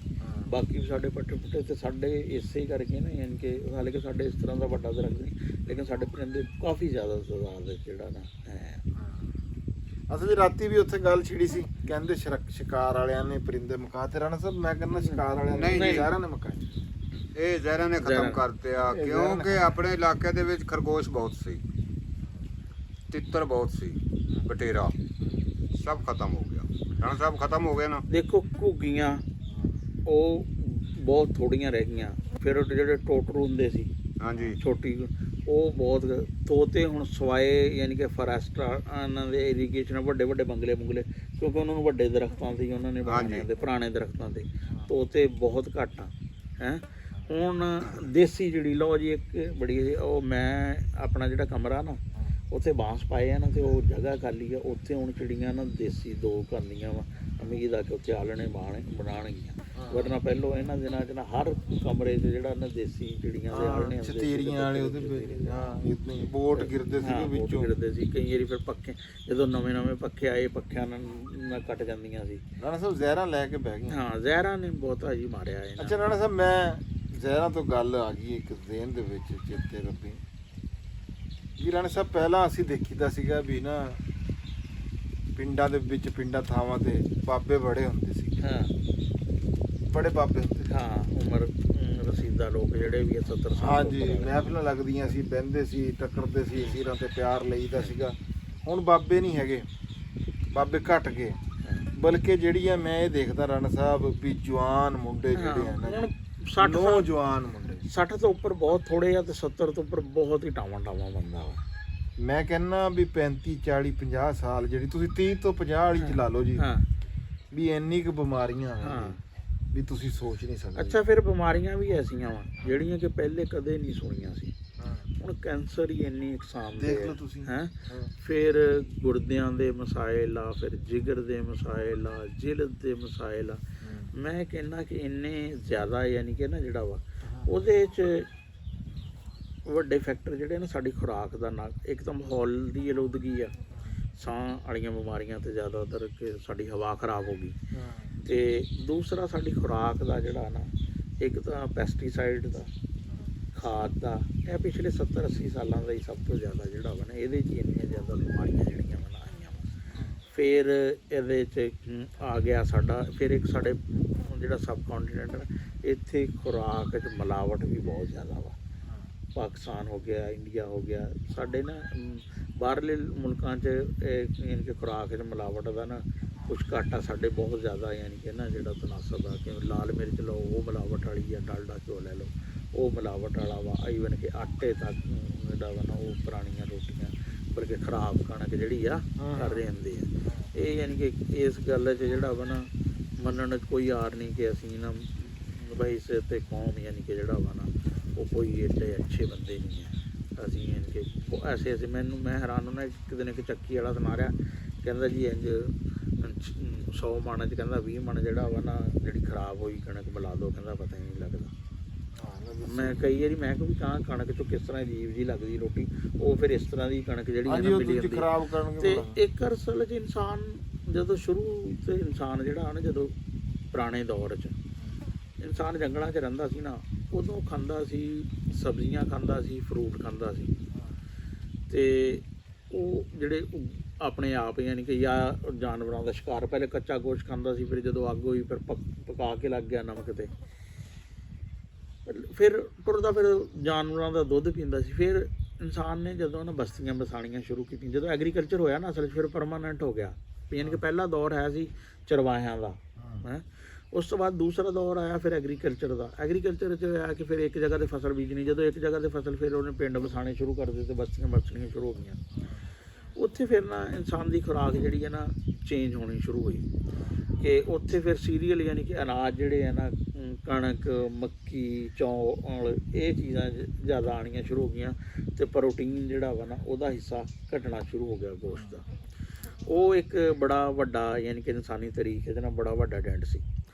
ਬਾਕੀ ਵੀ ਸਾਡੇ ਪੱਠੇ ਪੁੱਠੇ ਤੇ ਸਾਡੇ ਇਸੇ ਹੀ ਕਰਕੇ ਨਾ, ਯਾਨੀ ਕਿ ਹਾਲਾਂਕਿ ਸਾਡੇ ਇਸ ਤਰ੍ਹਾਂ ਦਾ ਵੱਡਾ ਦਰਖਤ ਨਹੀਂ, ਲੇਕਿਨ ਸਾਡੇ ਪਰਿੰਦੇ ਕਾਫੀ ਜ਼ਿਆਦਾ ਤਾਦਾਦ ਦੇ ਜਿਹੜਾ ਨਾ ਹੈ। ਅਸਲ ਵਿੱਚ ਰਾਤੀ ਵੀ ਉੱਥੇ ਗੱਲ ਛਿੜੀ ਸੀ, ਕਹਿੰਦੇ ਸ਼ਿਕਾਰ ਵਾਲਿਆਂ ਨੇ ਪਰਿੰਦੇ ਮੁਕਾਤੇ। ਰਾਣਾ ਸਾਹਿਬ ਮੈਂ ਕਹਿੰਦਾ ਸ਼ਿਕਾਰ ਵਾਲਿਆਂ ਨੇ ਨਹੀਂ, ਨਹੀਂ ਜ਼ਹਿਰਾਂ ਨੇ ਮੁਕਾਏ। ਇਹ ਜ਼ਹਿਰਾਂ ਨੇ ਜ਼ਹਿਰਾਂ। ਖਤਮ ਕਰਤੇ ਆ, ਇਹ ਜ਼ਹਿਰਾਂ ਨੇ ਕਿਉਂਕਿ ਆਪਣੇ ਇਲਾਕੇ ਦੇ ਵਿੱਚ ਖਰਗੋਸ਼ ਬਹੁਤ ਸੀ, ਤਿੱਤਰ ਬਹੁਤ ਸੀ, ਬਟੇਰਾ ਸਭ ਖਤਮ ਹੋ ਗਿਆ। ਰਾਣਾ ਸਾਹਿਬ ਖਤਮ ਹੋ ਗਏ ਨਾ। ਦੇਖੋ ਘੁੱਗੀਆਂ ਉਹ ਬਹੁਤ ਥੋੜੀਆਂ ਰਹਿ ਗਈਆਂ। ਫਿਰ ਉਹ ਜਿਹੜੇ ਟੋਟਰੂ ਹੁੰਦੇ ਸੀ ਹਾਂਜੀ ਛੋਟੀ, ਉਹ ਬਹੁਤ। ਤੋਤੇ ਹੁਣ ਸਵਾਏ ਯਾਨੀ ਕਿ ਫੋਰੈਸਟਾਂ ਦੇ ਇਰੀਗੇਸ਼ਨ ਵੱਡੇ ਵੱਡੇ ਬੰਗਲੇ ਕਿਉਂਕਿ ਉਹਨਾਂ ਨੂੰ ਵੱਡੇ ਦਰਖਤਾਂ ਸੀ ਉਹਨਾਂ ਨੇ ਬਣਾਉਣੇ ਹੁੰਦੇ, ਪੁਰਾਣੇ ਦਰਖਤਾਂ ਦੇ। ਤੋਤੇ ਬਹੁਤ ਘੱਟ ਆ ਹੈ। ਹੁਣ ਦੇਸੀ ਜਿਹੜੀ ਲਓ ਜੀ ਇੱਕ ਬੜੀ ਉਹ, ਮੈਂ ਆਪਣਾ ਜਿਹੜਾ ਕਮਰਾ ਨਾ ਉੱਥੇ ਬਾਂਸ ਪਾਏ ਆ ਨਾ, ਤੇ ਉਹ ਜਗ੍ਹਾ ਖਾਲੀ ਆ, ਉੱਥੇ ਹੁਣ ਚਿੜੀਆਂ ਨਾ ਦੇਸੀ 2 ਕਰਨੀਆਂ ਵਾ। ਉਮੀਦ ਆ ਕਿ ਉੱਥੇ ਆਲਣੇ ਬਣਾਉਣਗੀਆਂ। ਵਰਨਾ ਪਹਿਲੋਂ ਇਹਨਾਂ ਦਿਨਾਂ 'ਚ ਨਾ ਹਰ ਕਮਰੇ 'ਚ ਜਿਹੜਾ ਨਾ ਦੇਸੀ ਚਿੜੀਆਂ ਦੇ ਆਲਣੇ ਹੁੰਦੇ ਸੀ। ਚਤੇਰੀਆਂ ਵਾਲੇ ਉਹਦੇ ਵਿੱਚ ਹਾਂ ਇਤਨੇ ਬੋਟ ਗਿਰਦੇ ਹਾਂ, ਸੀਗੇ ਬੋਟ ਵਿੱਚੋਂ। ਗਿਰਦੇ ਸੀ ਕਈ ਵਾਰੀ। ਫਿਰ ਪੱਖੇ ਜਦੋਂ ਨਵੇਂ ਪੱਖੇ ਆਏ, ਪੱਖਿਆਂ ਨਾਲ ਕੱਟ ਜਾਂਦੀਆਂ ਸੀ। ਰਾਣਾ ਸਾਹਿਬ ਜ਼ਹਿਰਾਂ ਲੈ ਕੇ ਬਹਿ ਗਈਆਂ। ਹਾਂ ਜ਼ਹਿਰਾਂ ਨੇ ਬਹੁਤਾ ਜੀ ਮਾਰਿਆ ਇਹਨਾਂ ਅੱਛਾ ਰਾਣਾ ਸਾਹਿਬ ਮੈਂ ਜ਼ਹਿਰਾਂ ਤੋਂ ਗੱਲ ਆ ਗਈ ਇੱਕ ਜ਼ੇਨ ਦੇ ਵਿੱਚ ਚੇਤੇ ਰੱਬੀ ਵੀ। ਰਾਣਾ ਸਾਹਿਬ ਪਹਿਲਾਂ ਅਸੀਂ ਦੇਖੀਦਾ ਸੀਗਾ ਵੀ ਨਾ ਪਿੰਡਾਂ ਦੇ ਵਿੱਚ ਪਿੰਡਾਂ ਥਾਵਾਂ ਤੇ ਬਾਬੇ ਬੜੇ ਹੁੰਦੇ ਸੀ, ਹਾਂ ਬੜੇ ਬਾਬੇ ਹੁੰਦੇ ਸੀ। ਹਾਂ ਉਮਰ ਰਸੀਦਾ ਲੋਕ ਜਿਹੜੇ ਵੀ 70 ਸਾਲ ਹਾਂਜੀ ਤੋਂ ਉੱਪਰ ਵਾਲੇ। ਮਹਿਫਲਾਂ ਲੱਗਦੀਆਂ ਸੀ, ਬਹਿੰਦੇ ਸੀ, ਟੱਕਰਦੇ ਸੀ, ਸਿਰਾਂ ਤੇ ਪਿਆਰ ਲਈਦਾ ਸੀਗਾ। ਹੁਣ ਬਾਬੇ ਨਹੀਂ ਹੈਗੇ, ਬਾਬੇ ਘਟ ਗਏ। ਬਲਕਿ ਜਿਹੜੀਆਂ ਮੈਂ ਇਹ ਦੇਖਦਾ ਰਾਣਾ ਸਾਹਿਬ ਵੀ ਜਵਾਨ ਮੁੰਡੇ ਜਿਹੜੇ ਆ ਨਾ, ਹੁਣ 60 ਨੌਜਵਾਨ ਮੁੰਡੇ 60 ਤੋਂ ਉੱਪਰ ਬਹੁਤ ਥੋੜੇ ਆ, ਤੇ 70 ਤੋਂ ਉੱਪਰ ਬਹੁਤ ਹੀ ਟਾਵਾਂ ਬੰਦਾ ਵਾ। ਮੈਂ ਕਹਿੰਦਾ ਵੀ 35 40 50 ਸਾਲ ਜਿਹੜੀ ਤੁਸੀਂ 30 ਤੋਂ 50 ਵਾਲੀ ਚ ਲਾ ਲਓ ਜੀ, ਹਾਂ ਵੀ ਇੰਨੀ ਕੁ ਬਿਮਾਰੀਆਂ ਆ ਹਾਂ। ਵੀ ਤੁਸੀਂ ਸੋਚ ਨਹੀਂ ਸਕਦੇ। ਅੱਛਾ ਫਿਰ ਬਿਮਾਰੀਆਂ ਵੀ ਐਸੀਆਂ ਵਾ ਜਿਹੜੀਆਂ ਕਿ ਪਹਿਲੇ ਕਦੇ ਨਹੀਂ ਸੁਣੀਆਂ ਸੀ। ਹਾਂ ਹੁਣ ਕੈਂਸਰ ਹੀ ਇੰਨੀ ਨੁਕਸਾਨ ਦੇਖ ਲਓ ਤੁਸੀਂ। ਹੈ। ਹਾਂ। ਫਿਰ ਗੁਰਦਿਆਂ ਦੇ ਮਸਾਇਲ ਆ, ਫਿਰ ਜਿਗਰ ਦੇ ਮਸਾਇਲ ਆ, ਜਿਲਦ ਦੇ ਮਸਾਇਲ ਆ। ਮੈਂ ਕਹਿੰਦਾ ਕਿ ਇੰਨੇ ਜ਼ਿਆਦਾ ਯਾਨੀ ਕਿ ਨਾ ਜਿਹੜਾ ਵਾ ਉਹਦੇ 'ਚ ਵੱਡੇ ਫੈਕਟਰ ਜਿਹੜੇ ਨੇ ਸਾਡੀ ਖੁਰਾਕ ਦਾ ਨਾਲ। ਇੱਕ ਤਾਂ ਮਾਹੌਲ ਦੀ ਆਲੂਦਗੀ ਆ, ਸਾਹ ਵਾਲੀਆਂ ਬਿਮਾਰੀਆਂ ਤੇ ਜ਼ਿਆਦਾਤਰ ਕਿ ਸਾਡੀ ਹਵਾ ਖਰਾਬ ਹੋ ਗਈ, ਤੇ ਦੂਸਰਾ ਸਾਡੀ ਖੁਰਾਕ ਦਾ ਜਿਹੜਾ ਨਾ, ਇੱਕ ਤਾਂ ਪੈਸਟੀਸਾਈਡ ਦਾ, ਖਾਦ ਦਾ। ਇਹ ਪਿਛਲੇ 70 80 ਸਾਲਾਂ ਦਾ ਹੀ ਸਭ ਤੋਂ ਜ਼ਿਆਦਾ ਜਿਹੜਾ ਵਾ ਨਾ, ਇਹਦੇ 'ਚ ਇੰਨੀਆਂ ਜ਼ਿਆਦਾ ਬਿਮਾਰੀਆਂ ਜਿਹੜੀਆਂ ਵਾ ਆਈਆਂ ਵਾ। ਫਿਰ ਇਹਦੇ 'ਚ ਆ ਗਿਆ ਸਾਡਾ, ਫਿਰ ਇੱਕ ਸਾਡੇ ਜਿਹੜਾ ਸਬ ਕੰਟੀਨੈਂਟ ਨਾ, ਇੱਥੇ ਖੁਰਾਕ 'ਚ ਮਿਲਾਵਟ ਵੀ ਬਹੁਤ ਜ਼ਿਆਦਾ ਵਾ। ਪਾਕਿਸਤਾਨ ਹੋ ਗਿਆ, ਇੰਡੀਆ ਹੋ ਗਿਆ, ਸਾਡੇ ਨਾ ਬਾਹਰਲੇ ਮੁਲਕਾਂ 'ਚ ਯਾਨੀ ਕਿ ਖੁਰਾਕ 'ਚ ਮਿਲਾਵਟ ਦਾ ਨਾ ਕੁਛ ਘੱਟ ਆ, ਸਾਡੇ ਬਹੁਤ ਜ਼ਿਆਦਾ ਯਾਨੀ ਕਿ ਨਾ ਜਿਹੜਾ ਤਨਾਸਬ ਆ। ਕਿ ਲਾਲ ਮਿਰਚ ਲਓ ਉਹ ਮਿਲਾਵਟ ਵਾਲੀ ਆ, ਡਾਲਡਾ ਘਿਓ ਲੈ ਲਓ ਉਹ ਮਿਲਾਵਟ ਵਾਲਾ ਵਾ। ਈਵਨ ਕਿ ਆਟੇ ਤੱਕ ਜਿਹੜਾ ਵਾ ਨਾ ਉਹ ਪੁਰਾਣੀਆਂ ਰੋਟੀਆਂ, ਬਲਕਿ ਖਰਾਬ ਕਣਕ ਜਿਹੜੀ ਆ ਕਰ ਰਹੇ ਹੁੰਦੇ ਆ। ਇਹ ਯਾਨੀ ਕਿ ਇਸ ਗੱਲ 'ਚ ਜਿਹੜਾ ਵਾ ਨਾ ਮੰਨਣ 'ਚ ਕੋਈ ਆਰ ਨਹੀਂ ਕਿ ਅਸੀਂ ਨਾ ਬਈ ਇਸ ਤੇ ਕੌਮ ਯਾਨੀ ਕਿ ਜਿਹੜਾ ਵਾ ਨਾ ਉਹ ਕੋਈ ਏਡੇ ਅੱਛੇ ਬੰਦੇ ਨਹੀਂ ਹੈ। ਅਸੀਂ ਯਾਨੀ ਕਿ ਐਸੇ ਮੈਂ ਹੈਰਾਨ ਹੁੰਦਾ। ਇੱਕ ਦਿਨ ਇੱਕ ਚੱਕੀ ਵਾਲਾ ਸੁਣਾ ਰਿਹਾ, ਕਹਿੰਦਾ ਜੀ ਇੰਝ 100 ਮਣ 'ਚ ਕਹਿੰਦਾ 20 ਮਣ ਜਿਹੜਾ ਵਾ ਨਾ ਜਿਹੜੀ ਖਰਾਬ ਹੋਈ ਕਣਕ ਮਿਲਾ ਦਿਓ, ਕਹਿੰਦਾ ਪਤਾ ਹੀ ਨਹੀਂ ਲੱਗਦਾ। ਮੈਂ ਕਈ ਵਾਰੀ ਮੈਂ ਕਿਹਾ ਵੀ ਕਣਕ 'ਚੋਂ ਕਿਸ ਤਰ੍ਹਾਂ ਅਜੀਬ ਜੀ ਲੱਗਦੀ ਰੋਟੀ, ਉਹ ਫਿਰ ਇਸ ਤਰ੍ਹਾਂ ਦੀ ਕਣਕ ਜਿਹੜੀ ਹੈ ਨਾ ਮਿਲੀ ਹੁੰਦੀ। ਖਰਾਬ ਕਰਨਗੇ। ਤੇ ਇੱਕ ਅਸਲ 'ਚ ਇਨਸਾਨ ਜਦੋਂ ਸ਼ੁਰੂ ਤੇ ਇਨਸਾਨ ਜਿਹੜਾ ਨਾ, ਜਦੋਂ ਪੁਰਾਣੇ ਦੌਰ 'ਚ ਇਨਸਾਨ ਜੰਗਲਾਂ 'ਚ ਰਹਿੰਦਾ ਸੀ ਨਾ, ਉਦੋਂ ਖਾਂਦਾ ਸੀ ਸਬਜ਼ੀਆਂ, ਖਾਂਦਾ ਸੀ ਫਰੂਟ, ਖਾਂਦਾ ਸੀ। ਤੇ ਉਹ ਜਿਹੜੇ ਆਪਣੇ ਆਪ ਯਾਨੀ ਕਿ ਜਾਂ ਜਾਨਵਰਾਂ ਦਾ ਸ਼ਿਕਾਰ, ਪਹਿਲੇ ਕੱਚਾ ਗੋਸ਼ਤ ਖਾਂਦਾ ਸੀ, ਫਿਰ ਜਦੋਂ ਅੱਗ ਹੋਈ ਫਿਰ ਪਕਾ ਕੇ ਲੱਗ ਗਿਆ ਨਮਕ ਤੇ, ਫਿਰ ਟੁਰਦਾ ਫਿਰ ਜਾਨਵਰਾਂ ਦਾ ਦੁੱਧ ਪੀਂਦਾ ਸੀ। ਫਿਰ ਇਨਸਾਨ ਨੇ ਜਦੋਂ ਨਾ ਬਸਤੀਆਂ ਵਸਾਣੀਆਂ ਸ਼ੁਰੂ ਕੀਤੀਆਂ, ਜਦੋਂ ਐਗਰੀਕਲਚਰ ਹੋਇਆ ਨਾ ਅਸਲ 'ਚ, ਫਿਰ ਪਰਮਾਨੈਂਟ ਹੋ ਗਿਆ। ਪਈ। ਯਾਨੀ ਕਿ ਪਹਿਲਾ ਦੌਰ ਹੈ ਸੀ ਚਰਵਾਹਿਆਂ ਦਾ ਹੈ, ਉਸ ਤੋਂ ਬਾਅਦ ਦੂਸਰਾ ਦੌਰ ਆਇਆ ਫਿਰ ਐਗਰੀਕਲਚਰ ਦਾ। ਐਗਰੀਕਲਚਰ 'ਚ ਆਇਆ ਕਿ ਫਿਰ ਇੱਕ ਜਗ੍ਹਾ ਤੇ ਫਸਲ ਬੀਜਣੀ, ਜਦੋਂ ਇੱਕ ਜਗ੍ਹਾ ਤੇ ਫਸਲ ਫਿਰ ਉਹਨੇ ਪਿੰਡ ਵਸਾਣੇ ਸ਼ੁਰੂ ਕਰ ਦਿੱਤੇ, ਬਸਤੀਆਂ ਬਸਣੀਆਂ ਸ਼ੁਰੂ ਹੋ ਗਈਆਂ। ਉੱਥੇ ਫਿਰ ਨਾ ਇਨਸਾਨ ਦੀ ਖੁਰਾਕ ਜਿਹੜੀ ਹੈ ਨਾ ਚੇਂਜ ਹੋਣੀ ਸ਼ੁਰੂ ਹੋਈ ਕਿ ਉੱਥੇ ਫਿਰ ਸੀਰੀਅਲ ਯਾਨੀ ਕਿ ਅਨਾਜ ਜਿਹੜੇ ਆ ਨਾ ਕਣਕ, ਮੱਕੀ, ਚੌਲ, ਇਹ ਚੀਜ਼ਾਂ ਜ਼ਿਆਦਾ ਆਉਣੀਆਂ ਸ਼ੁਰੂ ਹੋ ਗਈਆਂ ਅਤੇ ਪ੍ਰੋਟੀਨ ਜਿਹੜਾ ਵਾ ਨਾ ਉਹਦਾ ਹਿੱਸਾ ਘਟਣਾ ਸ਼ੁਰੂ ਹੋ ਗਿਆ ਗੋਸ਼ਤ ਦਾ। ਉਹ ਇੱਕ ਬੜਾ ਵੱਡਾ ਯਾਨੀ ਕਿ ਇਨਸਾਨੀ ਤਰੀਕੇ ਦੇ ਨਾਲ ਬੜਾ ਵੱਡਾ ਡੈਂਟ ਸੀ।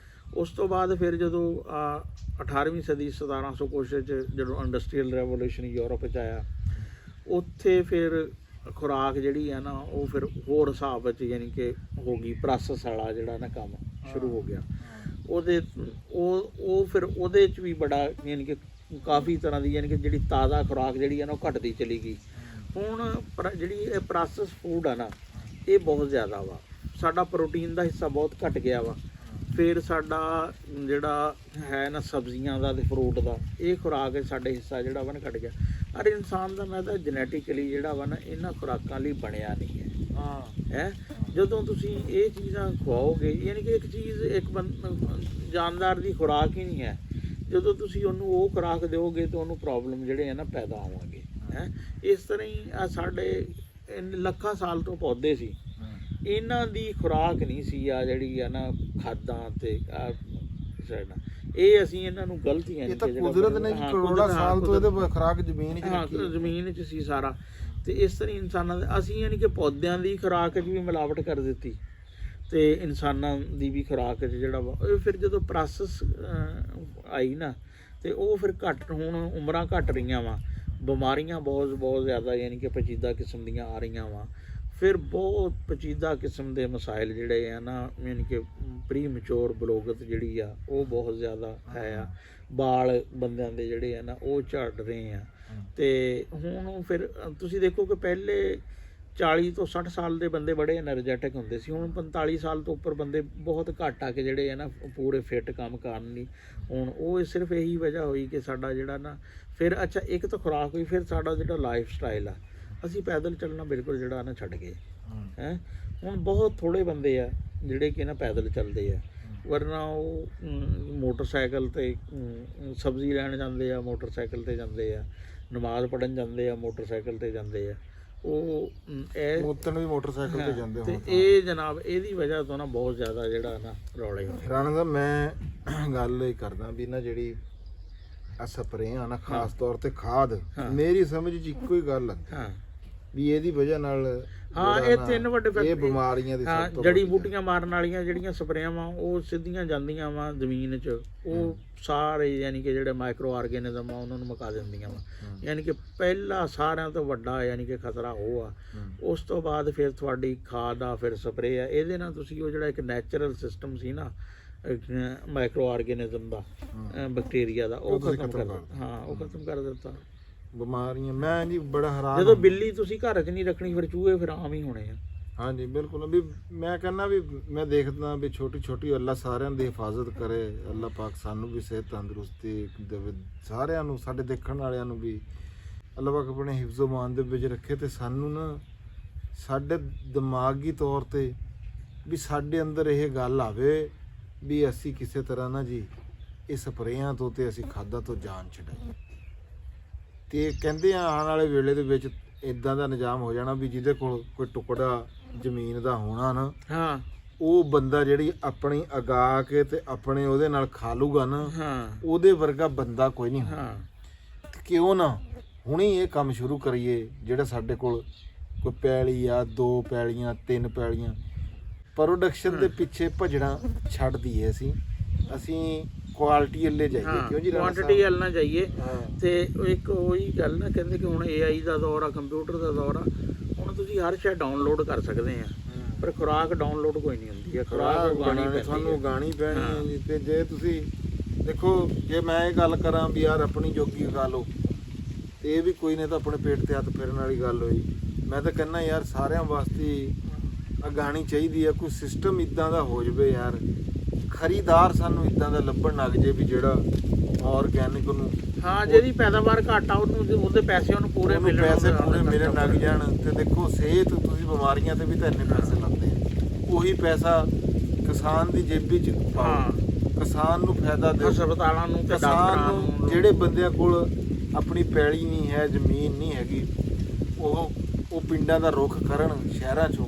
ਉਸ ਤੋਂ ਬਾਅਦ ਫਿਰ ਜਦੋਂ 18ਵੀਂ ਸਦੀ 1700 ਕੁਛ 'ਚ ਜਦੋਂ ਇੰਡਸਟਰੀਅਲ ਰੈਵੋਲੂਸ਼ਨ ਯੂਰਪ 'ਚ ਆਇਆ, ਉੱਥੇ ਫਿਰ ਖੁਰਾਕ ਜਿਹੜੀ ਆ ਨਾ ਉਹ ਫਿਰ ਹੋਰ ਹਿਸਾਬ ਵਿੱਚ ਯਾਨੀ ਕਿ ਹੋ ਗਈ, ਪ੍ਰੋਸੈਸ ਵਾਲਾ ਜਿਹੜਾ ਨਾ ਕੰਮ ਸ਼ੁਰੂ ਹੋ ਗਿਆ। ਉਹਦੇ ਉਹ ਫਿਰ ਉਹਦੇ 'ਚ ਵੀ ਬੜਾ ਯਾਨੀ ਕਿ ਕਾਫੀ ਤਰ੍ਹਾਂ ਦੀ ਯਾਨੀ ਕਿ ਜਿਹੜੀ ਤਾਜ਼ਾ ਖੁਰਾਕ ਜਿਹੜੀ ਆ ਨਾ ਉਹ ਘਟਦੀ ਚਲੀ ਗਈ। ਹੁਣ ਜਿਹੜੀ ਇਹ ਪ੍ਰੋਸੈਸ ਫੂਡ ਆ ਨਾ ਇਹ ਬਹੁਤ ਜ਼ਿਆਦਾ ਵਾ, ਸਾਡਾ ਪ੍ਰੋਟੀਨ ਦਾ ਹਿੱਸਾ ਬਹੁਤ ਘਟ ਗਿਆ ਵਾ। ਫਿਰ ਸਾਡਾ ਜਿਹੜਾ ਹੈ ਨਾ ਸਬਜ਼ੀਆਂ ਦਾ ਅਤੇ ਫਰੂਟ ਦਾ ਇਹ ਖੁਰਾਕ ਸਾਡੇ ਹਿੱਸਾ ਜਿਹੜਾ ਵਾ ਨਾ ਘਟ ਗਿਆ। ਪਰ ਇਨਸਾਨ ਦਾ ਮੈਂ ਤਾਂ ਜੈਨੇਟਿਕਲੀ ਜਿਹੜਾ ਵਾ ਨਾ ਇਹਨਾਂ ਖੁਰਾਕਾਂ ਲਈ ਬਣਿਆ ਨਹੀਂ ਹੈ। ਜਦੋਂ ਤੁਸੀਂ ਇਹ ਚੀਜ਼ਾਂ ਖਵਾਓਗੇ ਯਾਨੀ ਕਿ ਇੱਕ ਚੀਜ਼ ਜਾਨਦਾਰ ਦੀ ਖੁਰਾਕ ਹੀ ਨਹੀਂ ਹੈ, ਜਦੋਂ ਤੁਸੀਂ ਉਹਨੂੰ ਉਹ ਖੁਰਾਕ ਦਿਓਗੇ ਤਾਂ ਉਹਨੂੰ ਪ੍ਰੋਬਲਮ ਜਿਹੜੇ ਆ ਨਾ ਪੈਦਾ ਹੋਵਾਂਗੇ ਹੈ। ਇਸ ਤਰ੍ਹਾਂ ਹੀ ਸਾਡੇ ਲੱਖਾਂ ਸਾਲ ਤੋਂ ਪੌਦੇ ਸੀ, ਇਹਨਾਂ ਦੀ ਖੁਰਾਕ ਨਹੀਂ ਸੀ ਆ ਜਿਹੜੀ ਆ ਨਾ ਖਾਦਾਂ ਅਤੇ ਇਹ ਅਸੀਂ ਇਹਨਾਂ ਨੂੰ ਗਲਤ ਹੀ ਕੁਦਰਤ ਨੇ ਕਰੋੜਾਂ ਸਾਲ ਤੋਂ ਇਹਦੇ ਖੁਰਾਕ ਜ਼ਮੀਨ 'ਚ ਜ਼ਮੀਨ 'ਚ ਸੀ ਸਾਰਾ। ਅਤੇ ਇਸ ਤਰ੍ਹਾਂ ਇਨਸਾਨਾਂ ਦੇ ਅਸੀਂ ਯਾਨੀ ਕਿ ਪੌਦਿਆਂ ਦੀ ਖੁਰਾਕ 'ਚ ਵੀ ਮਿਲਾਵਟ ਕਰ ਦਿੱਤੀ ਅਤੇ ਇਨਸਾਨਾਂ ਦੀ ਵੀ ਖੁਰਾਕ 'ਚ ਜਿਹੜਾ ਵਾ ਇਹ ਫਿਰ ਜਦੋਂ ਪ੍ਰੋਸੈਸ ਆਈ ਨਾ ਅਤੇ ਉਹ ਫਿਰ ਘੱਟ, ਹੁਣ ਉਮਰਾਂ ਘੱਟ ਰਹੀਆਂ ਵਾ, ਬਿਮਾਰੀਆਂ ਬਹੁਤ ਜ਼ਿਆਦਾ ਯਾਨੀ ਕਿ ਪੇਚੀਦਾ ਕਿਸਮ ਦੀਆਂ ਆ ਰਹੀਆਂ ਵਾ। ਫਿਰ ਬਹੁਤ ਪੇਚੀਦਾ ਕਿਸਮ ਦੇ ਮਸਾਇਲ ਜਿਹੜੇ ਆ ਨਾ ਯਾਨੀ ਕਿ ਪ੍ਰੀ ਮੈਚੋਰ ਬਲੋਗਤ ਜਿਹੜੀ ਆ ਉਹ ਬਹੁਤ ਜ਼ਿਆਦਾ ਹੈ ਆ, ਬਾਲ ਬੰਦਿਆਂ ਦੇ ਜਿਹੜੇ ਆ ਨਾ ਉਹ ਝੜ ਰਹੇ ਆ। ਅਤੇ ਹੁਣ ਫਿਰ ਤੁਸੀਂ ਦੇਖੋ ਕਿ ਪਹਿਲੇ 40 ਤੋਂ 60 ਸਾਲ ਦੇ ਬੰਦੇ ਬੜੇ ਐਨਰਜੈਟਿਕ ਹੁੰਦੇ ਸੀ, ਹੁਣ 45 ਸਾਲ ਤੋਂ ਉੱਪਰ ਬੰਦੇ ਬਹੁਤ ਘੱਟ ਆ ਕੇ ਜਿਹੜੇ ਆ ਨਾ ਪੂਰੇ ਫਿੱਟ ਕੰਮ ਕਰਨ ਲਈ। ਹੁਣ ਉਹ ਸਿਰਫ ਇਹੀ ਵਜ੍ਹਾ ਹੋਈ ਕਿ ਸਾਡਾ ਜਿਹੜਾ ਨਾ ਫਿਰ ਅੱਛਾ ਇੱਕ ਤਾਂ ਖੁਰਾਕ ਹੋਈ, ਫਿਰ ਸਾਡਾ ਜਿਹੜਾ ਲਾਈਫ ਸਟਾਈਲ ਆ ਅਸੀਂ ਪੈਦਲ ਚੱਲਣਾ ਬਿਲਕੁਲ ਜਿਹੜਾ ਨਾ ਛੱਡ ਗਏ ਹੈ। ਹੁਣ ਬਹੁਤ ਥੋੜ੍ਹੇ ਬੰਦੇ ਆ ਜਿਹੜੇ ਕਿ ਨਾ ਪੈਦਲ ਚੱਲਦੇ ਆ, ਵਰਨਾ ਉਹ ਮੋਟਰਸਾਈਕਲ 'ਤੇ ਸਬਜ਼ੀ ਲੈਣ ਜਾਂਦੇ ਆ, ਮੋਟਰਸਾਈਕਲ 'ਤੇ ਜਾਂਦੇ ਆ, ਨਮਾਜ਼ ਪੜ੍ਹਨ ਜਾਂਦੇ ਆ, ਮੋਟਰਸਾਈਕਲ 'ਤੇ ਜਾਂਦੇ ਆ, ਉਹ ਇਹ ਮੋਤਣ ਵੀ ਮੋਟਰਸਾਈਕਲ 'ਤੇ ਜਾਂਦੇ ਤੇ ਇਹ ਜਨਾਬ ਇਹਦੀ ਵਜ੍ਹਾ ਤੋਂ ਨਾ ਬਹੁਤ ਜ਼ਿਆਦਾ ਜਿਹੜਾ ਨਾ ਰੌਲੇ ਹੋਏ। ਰਾਣਾ ਸਾਹਿਬ ਮੈਂ ਗੱਲ ਇਹ ਕਰਦਾ ਵੀ ਨਾ ਜਿਹੜੀ ਆ ਸਪਰੇਆਂ ਨਾ ਖਾਸ ਤੌਰ ਤੇ ਖਾਦ, ਮੇਰੀ ਸਮਝ 'ਚ ਇੱਕੋ ਹੀ ਗੱਲ ਆ ਵੀ ਇਹਦੀ ਵਜ੍ਹਾ ਨਾਲ ਇਹ ਤਿੰਨ ਵੱਡੇ ਇਹ ਬਿਮਾਰੀਆਂ ਦੀ ਸਭ ਤੋਂ ਜੜੀ ਬੂਟੀਆਂ ਮਾਰਨ ਵਾਲੀਆਂ ਜਿਹੜੀਆਂ ਸਪਰੇਆਂ ਵਾ ਉਹ ਸਿੱਧੀਆਂ ਜਾਂਦੀਆਂ ਵਾ ਜ਼ਮੀਨ 'ਚ, ਉਹ ਸਾਰੇ ਯਾਨੀ ਕਿ ਜਿਹੜੇ ਮਾਈਕਰੋ ਆਰਗੇਨਿਜ਼ਮ ਆ ਉਹਨਾਂ ਨੂੰ ਮੁਕਾ ਦਿੰਦੀਆਂ ਵਾ। ਯਾਨੀ ਕਿ ਪਹਿਲਾ ਸਾਰਿਆਂ ਤੋਂ ਵੱਡਾ ਯਾਨੀ ਕਿ ਖਤਰਾ ਉਹ ਆ। ਉਸ ਤੋਂ ਬਾਅਦ ਫਿਰ ਤੁਹਾਡੀ ਖਾਦ ਆ, ਫਿਰ ਸਪਰੇਅ ਆ, ਇਹਦੇ ਨਾਲ ਤੁਸੀਂ ਉਹ ਜਿਹੜਾ ਇੱਕ ਨੈਚੁਰਲ ਸਿਸਟਮ ਸੀ ਨਾ ਮਾਈਕਰੋ ਆਰਗੇਨਿਜ਼ਮ ਦਾ, ਬੈਕਟੀਰੀਆ ਦਾ, ਉਹ ਖਤਮ ਕਰ ਦਿੱਤਾ। ਉਹ ਖਤਮ ਕਰ ਦਿੱਤਾ ਬਿਮਾਰੀਆਂ। ਮੈਂ ਜੀ ਬੜਾ ਹੈਰਾਨ, ਜਦੋਂ ਬਿੱਲੀ ਤੁਸੀਂ ਘਰ 'ਚ ਨਹੀਂ ਰੱਖਣੀ ਫਿਰ ਚੂਹੇ ਫਿਰ ਆਮ ਹੀ ਹੋਣੇ ਆ। ਹਾਂਜੀ ਬਿਲਕੁਲ। ਵੀ ਮੈਂ ਕਹਿੰਦਾ ਵੀ ਮੈਂ ਦੇਖਦਾ ਵੀ ਛੋਟੀ ਛੋਟੀ ਅੱਲਾ ਸਾਰਿਆਂ ਦੀ ਹਿਫਾਜ਼ਤ ਕਰੇ, ਅੱਲਾ ਪਾਕ ਸਾਨੂੰ ਵੀ ਸਿਹਤ ਤੰਦਰੁਸਤੀ ਦੇਵੇ, ਸਾਰਿਆਂ ਨੂੰ ਸਾਡੇ ਦੇਖਣ ਵਾਲਿਆਂ ਨੂੰ ਵੀ ਅੱਲਾ ਪਾਕ ਆਪਣੇ ਹਿਫਜ਼ੋ ਮਾਨ ਦੇ ਵਿੱਚ ਰੱਖੇ। ਅਤੇ ਸਾਨੂੰ ਨਾ ਸਾਡੇ ਦਿਮਾਗੀ ਤੌਰ 'ਤੇ ਵੀ ਸਾਡੇ ਅੰਦਰ ਇਹ ਗੱਲ ਆਵੇ ਵੀ ਅਸੀਂ ਕਿਸੇ ਤਰ੍ਹਾਂ ਨਾ ਜੀ ਇਹ ਸਪਰੇਆਂ ਤੋਂ ਅਤੇ ਅਸੀਂ ਖਾਦਾਂ ਤੋਂ ਜਾਨ ਛਡਾਈਏ। ਅਤੇ ਕਹਿੰਦੇ ਆ ਆਉਣ ਵਾਲੇ ਵੇਲੇ ਦੇ ਵਿੱਚ ਇੱਦਾਂ ਦਾ ਨਿਜ਼ਾਮ ਹੋ ਜਾਣਾ ਵੀ ਜਿਹਦੇ ਕੋਲ ਕੋਈ ਟੁਕੜਾ ਜ਼ਮੀਨ ਦਾ ਹੋਣਾ ਨਾ, ਉਹ ਬੰਦਾ ਜਿਹੜੀ ਆਪਣੀ ਅਗਾ ਕੇ ਤੇ ਆਪਣੇ ਉਹਦੇ ਨਾਲ ਖਾ ਲੂਗਾ ਨਾ, ਉਹਦੇ ਵਰਗਾ ਬੰਦਾ ਕੋਈ ਨਹੀਂ ਹੋਣਾ। ਕਿਉਂ ਨਾ ਹੁਣੇ ਇਹ ਕੰਮ ਸ਼ੁਰੂ ਕਰੀਏ, ਜਿਹੜਾ ਸਾਡੇ ਕੋਲ ਕੋਈ ਪੈਲੀ ਆ, 2 ਪੈਲੀਆਂ 3 ਪੈਲੀਆਂ, ਪ੍ਰੋਡਕਸ਼ਨ ਦੇ ਪਿੱਛੇ ਭੱਜਣਾ ਛੱਡ ਦਈਏ। ਅਸੀਂ ਕੁਆਲਿਟੀ ਵੱਲ ਜਾਈਏ, ਕਿਉਂ ਜੀ, ਕੁਆਂਟੀਟੀ ਵੱਲ ਨਾ ਜਾਈਏ। ਤੇ ਇੱਕ ਉਹੀ ਗੱਲ ਨਾ ਕਹਿੰਦੇ ਕਿ ਹੁਣ AI ਦਾ ਦੌਰ ਆ, ਕੰਪਿਊਟਰ ਦਾ ਦੌਰ ਆ, ਹੁਣ ਤੁਸੀਂ ਹਰ ਸ਼ੈ ਡਾਊਨਲੋਡ ਕਰ ਸਕਦੇ ਆ, ਪਰ ਖੁਰਾਕ ਡਾਊਨਲੋਡ ਕੋਈ ਨਹੀਂ ਹੁੰਦੀ ਹੈ, ਖੁਰਾਕ ਸਾਨੂੰ ਉਗਾਉਣੀ ਪੈਣੀ ਹੈ ਜੀ। ਤੇ ਜੇ ਤੁਸੀਂ ਦੇਖੋ, ਜੇ ਮੈਂ ਇਹ ਗੱਲ ਕਰਾਂ ਵੀ ਯਾਰ ਆਪਣੀ ਜੋਗੀ ਉਗਾ ਲਓ, ਤੇ ਇਹ ਵੀ ਕੋਈ ਨਹੀਂ ਤਾਂ ਆਪਣੇ ਪੇਟ ਤੇ ਹੱਥ ਫੇਰਨ ਵਾਲੀ ਗੱਲ ਹੋਈ। ਮੈਂ ਤਾਂ ਕਹਿੰਦਾ ਯਾਰ ਸਾਰਿਆਂ ਵਾਸਤੇ ਉਗਾਉਣੀ ਚਾਹੀਦੀ ਹੈ, ਕੋਈ ਸਿਸਟਮ ਇੱਦਾਂ ਦਾ ਹੋ ਜਾਵੇ ਯਾਰ, ਖਰੀਦਾਰ ਸਾਨੂੰ ਇੱਦਾਂ ਦਾ ਲੱਭਣ ਲੱਗ ਜੇ ਵੀ ਜਿਹੜਾ ਆਰਗੈਨਿਕ ਨੂੰ, ਜਿਹਦੀ ਪੈਦਾਵਾਰ ਘੱਟ ਆ ਉਹਨੂੰ ਉਹਦੇ ਪੈਸੇ ਉਹਨੂੰ ਪੂਰੇ ਮਿਲਣ ਲੱਗ ਜਾਣ। ਤੇ ਦੇਖੋ ਸਿਹਤ, ਤੁਸੀਂ ਬਿਮਾਰੀਆਂ ਤੇ ਵੀ ਤਾਂ ਇੰਨੇ ਪੈਸੇ ਲਾਉਂਦੇ ਆ, ਉਹੀ ਪੈਸਾ ਕਿਸਾਨ ਦੀ ਜੇਬੀ 'ਚ ਪਾਓ, ਹਾਂ ਕਿਸਾਨ ਨੂੰ ਫਾਇਦਾ ਦਿਓ। ਹਸਪਤਾਲਾਂ ਨੂੰ ਤੇ ਕਿਸਾਨ ਡਾਕਟਰਾਂ ਨੂੰ ਨੂੰ ਜਿਹੜੇ ਬੰਦਿਆਂ ਕੋਲ ਆਪਣੀ ਪੈਲੀ ਨਹੀਂ ਹੈ, ਜ਼ਮੀਨ ਨਹੀਂ ਹੈਗੀ, ਉਹ ਪਿੰਡਾਂ ਦਾ ਰੁੱਖ ਕਰਨ, ਸ਼ਹਿਰਾਂ 'ਚੋਂ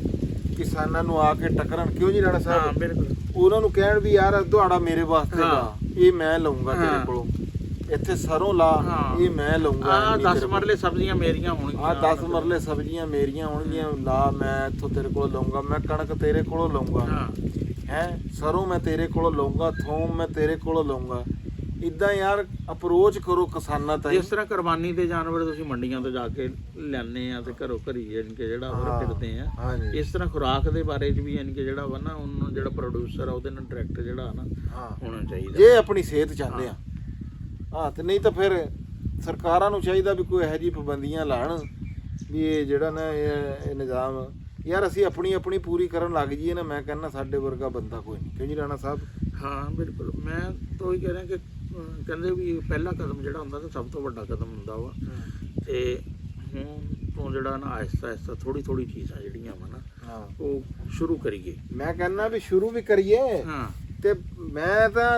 ਕਿਸਾਨਾਂ ਨੂੰ ਆ ਕੇ ਟੱਕਰਨ। ਕਿਉਂ ਜੀ ਰਾਣਾ ਹਾਂ ਸਾਹਿਬ? ਬਿਲਕੁਲ ਉਹਨਾਂ ਨੂੰ ਕਹਿਣ ਵੀ ਯਾਰ ਦੁਹਾੜਾ ਮੇਰੇ ਵਾਸਤੇ ਹਾਂ। ਲਾ, ਇਹ ਮੈਂ ਲਊਂਗਾ ਹਾਂ। ਤੇਰੇ ਕੋਲੋਂ, ਇੱਥੇ ਸਰੋਂ ਲਾ, ਹਾਂ। ਇਹ ਮੈਂ ਲਊਂਗਾ, ਆਹ ਇੰਨੀ 10 ਤੇਰੇ ਕੋਲ। ਮਰਲੇ ਸਬਜ਼ੀਆਂ ਮੇਰੀਆਂ ਹੋਣਗੀਆਂ, ਆਹ 10 ਮਰਲੇ ਸਬਜ਼ੀਆਂ ਮੇਰੀਆਂ ਹੋਣਗੀਆਂ, ਲਾ, ਮੈਂ ਇੱਥੋਂ ਤੇਰੇ ਕੋਲੋਂ ਲਊਂਗਾ, ਮੈਂ ਕਣਕ ਤੇਰੇ ਕੋਲੋਂ ਲਊਂਗਾ, ਹਾਂ ਹੈ ਸਰੋਂ ਮੈਂ ਤੇਰੇ ਕੋਲੋਂ ਲਊਂਗਾ, ਥੋਮ ਮੈਂ ਤੇਰੇ ਕੋਲੋਂ ਲਊਂਗਾ। ਇਦਾਂ ਯਾਰ ਅਪਰੋਚ ਕਰੋ ਕਿਸਾਨਾਂ ਤਾਈਂ। ਜਿਸ ਤਰ੍ਹਾਂ ਕੁਰਬਾਨੀ ਦੇ ਜਾਨਵਰ ਤੁਸੀਂ ਮੰਡੀਆਂ ਤੋਂ ਜਾ ਕੇ ਲੈਣੇ ਆ ਤੇ ਘਰੋਂ ਘਰੀ ਯਾਨੀ ਕਿ ਜਿਹੜਾ ਹੋਰ ਫਿਰਦੇ ਆ, ਹਾਂਜੀ ਇਸ ਤਰ੍ਹਾਂ ਖੁਰਾਕ ਦੇ ਬਾਰੇ ਚ ਵੀ ਯਾਨੀ ਕਿ ਜਿਹੜਾ ਵਾ ਨਾ ਉਹਨੂੰ ਜਿਹੜਾ ਪ੍ਰੋਡਿਊਸਰ ਆ ਉਹਦੇ ਨਾਲ ਡਾਇਰੈਕਟ ਜਿਹੜਾ ਨਾ ਹਾਂ ਹੋਣਾ ਚਾਹੀਦਾ। ਜੇ ਆਪਣੀ ਸਿਹਤ ਚਾਹੁੰਦੇ ਆ ਹਾਂ, ਤੇ ਨਹੀਂ ਤਾਂ ਫਿਰ ਸਰਕਾਰਾਂ ਨੂੰ ਚਾਹੀਦਾ ਵੀ ਕੋਈ ਇਹੋ ਜਿਹੀ ਪਾਬੰਦੀਆਂ ਲਾਣ ਵੀ ਇਹ ਜਿਹੜਾ ਨਾ ਇਹ ਨਿਜ਼ਾਮ ਯਾਰ ਅਸੀਂ ਆਪਣੀ ਪੂਰੀ ਕਰਨ ਲੱਗ ਜਾਈਏ ਨਾ, ਮੈਂ ਕਹਿੰਦਾ ਸਾਡੇ ਵਰਗਾ ਬੰਦਾ ਕੋਈ ਨਹੀਂ। ਕਿਉਂ ਜੀ ਰਾਣਾ ਸਾਹਿਬ? ਹਾਂ ਬਿਲਕੁਲ, ਮੈਂ ਤਾਂ ਉਹੀ ਕਹਿ ਰਿਹਾ ਕਿ ਕਹਿੰਦੇ ਵੀ ਪਹਿਲਾ ਕਦਮ ਜਿਹੜਾ ਹੁੰਦਾ ਤਾਂ ਸਭ ਤੋਂ ਵੱਡਾ ਕਦਮ ਹੁੰਦਾ ਵਾ, ਤੇ ਹੁਣ ਤੋਂ ਜਿਹੜਾ ਨਾ ਆਹਿਸਤਾ ਆਹਿਸਤਾ ਥੋੜੀ ਚੀਜ਼ਾਂ ਜਿਹੜੀਆਂ ਵਾ ਨਾ ਹਾਂ ਉਹ ਸ਼ੁਰੂ ਕਰੀਏ। ਮੈਂ ਕਹਿੰਦਾ ਵੀ ਸ਼ੁਰੂ ਵੀ ਕਰੀਏ, ਹਾਂ ਤੇ ਮੈਂ ਤਾਂ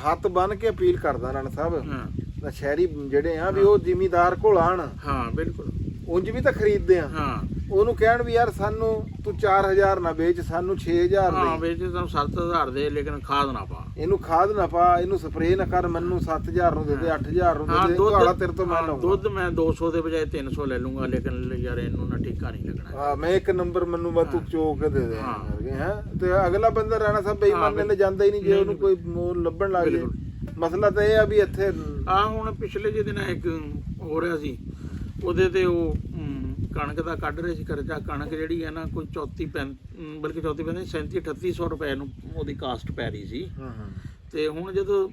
ਹੱਥ ਬੰਨ ਕੇ ਅਪੀਲ ਕਰਦਾ ਰਾਣਾ ਸਾਹਿਬ, ਹਾਂ ਸ਼ਹਿਰੀ ਜਿਹੜੇ ਆ ਵੀ ਉਹ ਜ਼ਿਮੀਦਾਰ ਕੋਲ ਆਣ, ਹਾਂ ਬਿਲਕੁਲ ਉਂਝ ਵੀ ਤਾਂ ਖਰੀਦਦੇ ਆ, ਹਾਂ ਉਹਨੂੰ ਕਹਿਣ ਵੀ ਯਾਰ ਸਾਨੂੰ ਤੂੰ 4000 ਨਾ ਵੇਚ, ਸਾਨੂੰ 6000 ਹਾਂ ਦੇ, ਵੇਚ ਤਾਂ 7000 ਦੇ, ਲੇਕਿਨ ਖਾਦ ਨਾ ਪਾ, ਇਹਨੂੰ ਖਾਦ ਨਾ ਪਾ, ਇਹਨੂੰ ਸਪਰੇਅ ਨਾ ਕਰ, ਮੈਨੂੰ 7000 ਨੂੰ ਦੇ ਦੇ, 8000 ਨੂੰ ਹਾਂ ਦੇ ਦੇ, ਤੁਹਾਡਾ ਤੇਰੇ ਤੋਂ ਮੈਂ ਹਾਂ, ਲਊਂਗਾ। ਦੁੱਧ ਮੈਂ 200 ਦੇ ਬਜਾਏ 300 ਲੈ ਲੂੰਗਾ, ਲੇਕਿਨ ਯਾਰ ਇਹਨੂੰ ਨਾ ਠੇਕਾ ਨਹੀਂ ਲੱਗਣਾ। ਹਾਂ ਮੈਂ ਇੱਕ ਨੰਬਰ ਮੈਨੂੰ ਮੈਂ ਤੂੰ ਚੋਕ ਕੇ ਦੇ ਦੇ ਹਾਂ। ਹੈ, ਤੇ ਅਗਲਾ ਬੰਦਾ ਰਾਣਾ ਸਾਹਿਬ ਬੇਈਮਾਨੇ ਨੇ ਜਾਂਦਾ ਹੀ ਨਹੀਂ ਜੇ ਉਹਨੂੰ ਕੋਈ ਮੋਲ ਲੱਭਣ ਲੱਗ ਜੇ। ਮਸਲਾ ਤਾਂ ਇਹ ਆ ਵੀ ਇੱਥੇ ਆ ਹੁਣ ਪਿਛਲੇ ਜਿਹੇ ਦਿਨ ਇੱਕ ਹੋ ਰਿਹਾ ਸੀ, ਉਹਦੇ ਤੇ ਉਹ ਕਣਕ ਦਾ ਕੱਢ ਰਹੇ ਸੀ ਖਰਚਾ। ਕਣਕ ਜਿਹੜੀ ਹੈ ਨਾ ਕੋਈ 34 3800 ਰੁਪਏ ਨੂੰ ਉਹਦੀ ਕਾਸਟ ਪੈ ਰਹੀ ਸੀ, ਤੇ ਹੁਣ ਜਦੋਂ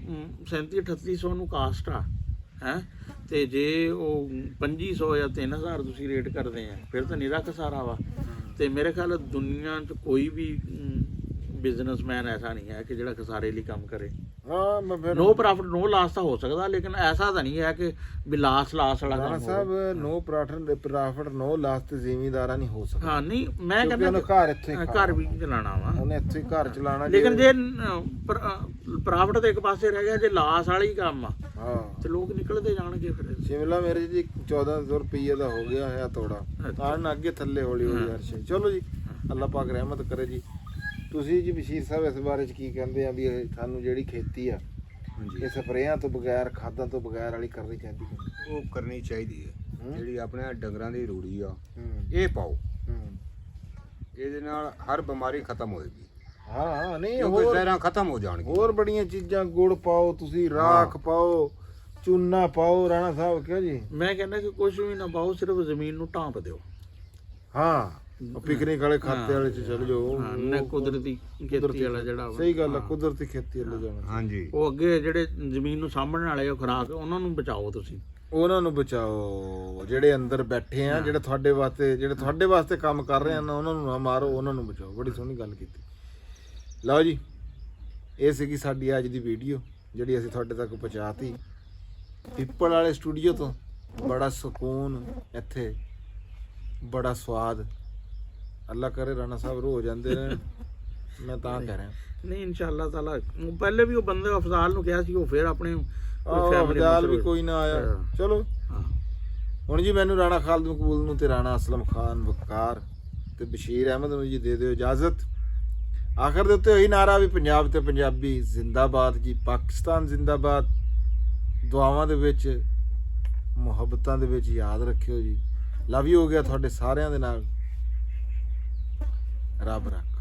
3800 ਨੂੰ ਕਾਸਟ ਆ ਹੈ, ਤੇ ਜੇ ਉਹ 2500 ਜਾਂ 3000 ਤੁਸੀਂ ਰੇਟ ਕਰਦੇ ਆ, ਫਿਰ ਤਾਂ ਨਿਰਾ ਖਸਾਰਾ ਵਾ। ਤੇ ਮੇਰੇ ਖਿਆਲ ਦੁਨੀਆ 'ਚ ਕੋਈ ਵੀ ਬਿਜ਼ਨਸਮੈਨ ਐਸਾ ਨਹੀਂ ਹੈ ਕਿ ਜਿਹੜਾ ਖਸਾਰੇ ਲਈ ਕੰਮ ਕਰੇ। ਹਾਂ ਮੈਂ ਫਿਰ ਨੋ ਪ੍ਰੋਫਿਟ ਨੋ ਲਾਸ ਤਾਂ ਹੋ ਸਕਦਾ, ਲੇਕਿਨ ਐਸਾ ਤਾਂ ਨਹੀਂ ਹੈ ਕਿ ਵੀ ਲਾਸ ਵਾਲਾ ਰਾਣਾ ਕੰਮ ਸਾਹਿਬ ਹੋਵੇ। ਨੋ ਪ੍ਰੋਫਿਟ ਨੋ ਲਾਸ ਤੇ ਜ਼ਿਮੀਦਾਰਾਂ ਨਹੀਂ ਹੋ ਸਕਦਾ। ਹਾਂ ਨਹੀਂ ਮੈਂ ਕਿਉਂਕਿ ਕਹਿੰਦਾ ਉਹਨੇ ਘਰ ਇੱਥੇ ਹੀ ਘਰ ਵੀ ਚਲਾਉਣਾ ਵਾ, ਉਹਨੇ ਇੱਥੇ ਹੀ ਘਰ ਚਲਾਉਣਾ। ਲੇਕਿਨ ਜੇ ਪ੍ਰੋਫਿਟ ਤਾਂ ਇੱਕ ਪਾਸੇ ਰਹਿ ਗਿਆ, ਜੇ ਲਾਸ ਵਾਲਾ ਹੀ ਕੰਮ ਆ ਹਾਂ ਤੇ ਲੋਕ ਨਿਕਲਦੇ ਜਾਣਗੇ ਫਿਰ। ਸ਼ਿਮਲਾ ਮਿਰਚ ਜੀ 1400 ਰੁਪਏ ਦਾ ਹੋ ਗਿਆ ਹੈ ਤੋੜਾ, ਆਣ ਅੱਗੇ ਥੱਲੇ ਹੌਲੀ ਹੌਲੀ ਅਰਸ਼। ਚਲੋ ਜੀ ਅੱਲਾਹ ਪਾਕ ਰਹਿਮਤ ਕਰੇ ਜੀ। ਤੁਸੀਂ ਜੀ ਬਸ਼ੀਰ ਸਾਹਿਬ ਇਸ ਬਾਰੇ ਚ ਕੀ ਕਹਿੰਦੇ ਆ ਵੀ ਇਹ ਸਾਨੂੰ ਜਿਹੜੀ ਖੇਤੀ ਆ ਇਹ ਸਪਰੇਆਂ ਤੋਂ ਬਗੈਰ, ਖਾਦਾਂ ਤੋਂ ਬਗੈਰ ਵਾਲੀ ਕਰਨੀ ਚਾਹੀਦੀ ਹੈ? ਉਹ ਕਰਨੀ ਚਾਹੀਦੀ ਹੈ। ਜਿਹੜੀ ਆਪਣੇ ਡੰਗਰਾਂ ਦੀ ਰੂੜੀ ਆ ਹੂੰ ਇਹ ਪਾਓ, ਹੂੰ ਇਹਦੇ ਨਾਲ ਹਰ ਬਿਮਾਰੀ ਖਤਮ ਹੋਏਗੀ, ਹਾਂ ਨਹੀਂ ਕਿਉਂਕਿ ਹੋਰ ਜ਼ਹਿਰਾਂ ਖਤਮ ਹੋ ਜਾਣਗੀਆਂ। ਹੋਰ ਬੜੀਆਂ ਚੀਜ਼ਾਂ, ਗੁੜ ਪਾਓ ਤੁਸੀਂ, ਰਾਖ ਪਾਓ, ਚੂਨਾ ਪਾਓ ਰਾਣਾ ਸਾਹਿਬ। ਕਿਉਂ ਜੀ? ਮੈਂ ਕਹਿੰਦਾ ਕਿ ਕੁਝ ਵੀ ਨਾ ਪਾਓ, ਸਿਰਫ ਜ਼ਮੀਨ ਨੂੰ ਢਾਂਪ ਦਿਓ। ਹਾਂ ਪਿਕਨਿਕ ਵਾਲੇ ਖਾਤੇ ਵਾਲੇ ਚ ਚਲ ਜਾਓ। ਹਾਂ ਨਾ ਕੁਦਰਤੀ ਖੇਤੀ ਵਾਲਾ ਜਿਹੜਾ ਵਾ। ਸਹੀ ਗੱਲ ਆ, ਕੁਦਰਤੀ ਖੇਤੀ ਵੱਲ ਜਾਣਾ। ਹਾਂਜੀ ਉਹ ਅੱਗੇ ਜਿਹੜੇ ਜ਼ਮੀਨ ਨੂੰ ਸਾਂਭਣ ਵਾਲੇ ਆ ਖੁਰਾਕ, ਉਹਨਾਂ ਨੂੰ ਬਚਾਓ ਤੁਸੀਂ। ਉਹਨਾਂ ਨੂੰ ਬਚਾਓ, ਜਿਹੜੇ ਅੰਦਰ ਬੈਠੇ ਆ, ਜਿਹੜੇ ਤੁਹਾਡੇ ਵਾਸਤੇ ਕੰਮ ਕਰ ਰਹੇ ਹਨ, ਉਹਨਾਂ ਨੂੰ ਨਾ ਮਾਰੋ, ਉਹਨਾਂ ਨੂੰ ਬਚਾਓ। ਬੜੀ ਸੋਹਣੀ ਗੱਲ ਕੀਤੀ। ਲਓ ਜੀ ਇਹ ਸੀਗੀ ਸਾਡੀ ਅੱਜ ਦੀ ਵੀਡੀਓ ਜਿਹੜੀ ਅਸੀਂ ਤੁਹਾਡੇ ਤੱਕ ਪਹੁੰਚਾਤੀ ਪਿੱਪਲ ਵਾਲੇ ਸਟੂਡੀਓ ਤੋਂ। ਬੜਾ ਸਕੂਨ ਇੱਥੇ, ਬੜਾ ਸਵਾਦ। ਅੱਲਾ ਕਰੇ ਰਾਣਾ ਸਾਹਿਬ ਰੋਜ਼ ਜਾਂਦੇ ਨੇ, ਮੈਂ ਤਾਂ ਕਹਿ ਰਿਹਾ। ਨਹੀਂ ਇਨਸ਼ਾਅੱਲਾ ਤਾਲਾ। ਪਹਿਲੇ ਵੀ ਉਹ ਬੰਦੇ ਅਫਜ਼ਾਲ ਨੂੰ ਕਿਹਾ ਸੀ, ਉਹ ਫਿਰ ਆਪਣੇ ਅਫਜ਼ਾਲ ਵੀ ਕੋਈ ਨਾ ਆਇਆ। ਚਲੋ ਹੁਣ ਜੀ ਮੈਨੂੰ ਰਾਣਾ ਖਾਲਦ ਮਕਬੂਲ ਨੂੰ ਤੇ ਰਾਣਾ ਅਸਲਮ ਖਾਨ ਵਕਾਰ ਤੇ ਬਸ਼ੀਰ ਅਹਿਮਦ ਨੂੰ ਜੀ ਦੇ ਦਿਓ ਇਜਾਜ਼ਤ। ਆਖਰ ਦੇ ਉੱਤੇ ਉਹੀ ਨਾਰਾ ਵੀ ਪੰਜਾਬ ਤੇ ਪੰਜਾਬੀ ਜ਼ਿੰਦਾਬਾਦ ਜੀ, ਪਾਕਿਸਤਾਨ ਜ਼ਿੰਦਾਬਾਦ। ਦੁਆਵਾਂ ਦੇ ਵਿੱਚ, ਮੁਹੱਬਤਾਂ ਦੇ ਵਿੱਚ ਯਾਦ ਰੱਖਿਓ ਜੀ। ਲਵ ਯੂ ਹੋ ਗਿਆ ਤੁਹਾਡੇ ਸਾਰਿਆਂ ਦੇ ਨਾਲ। ਰੱਬ ਰੱਖ।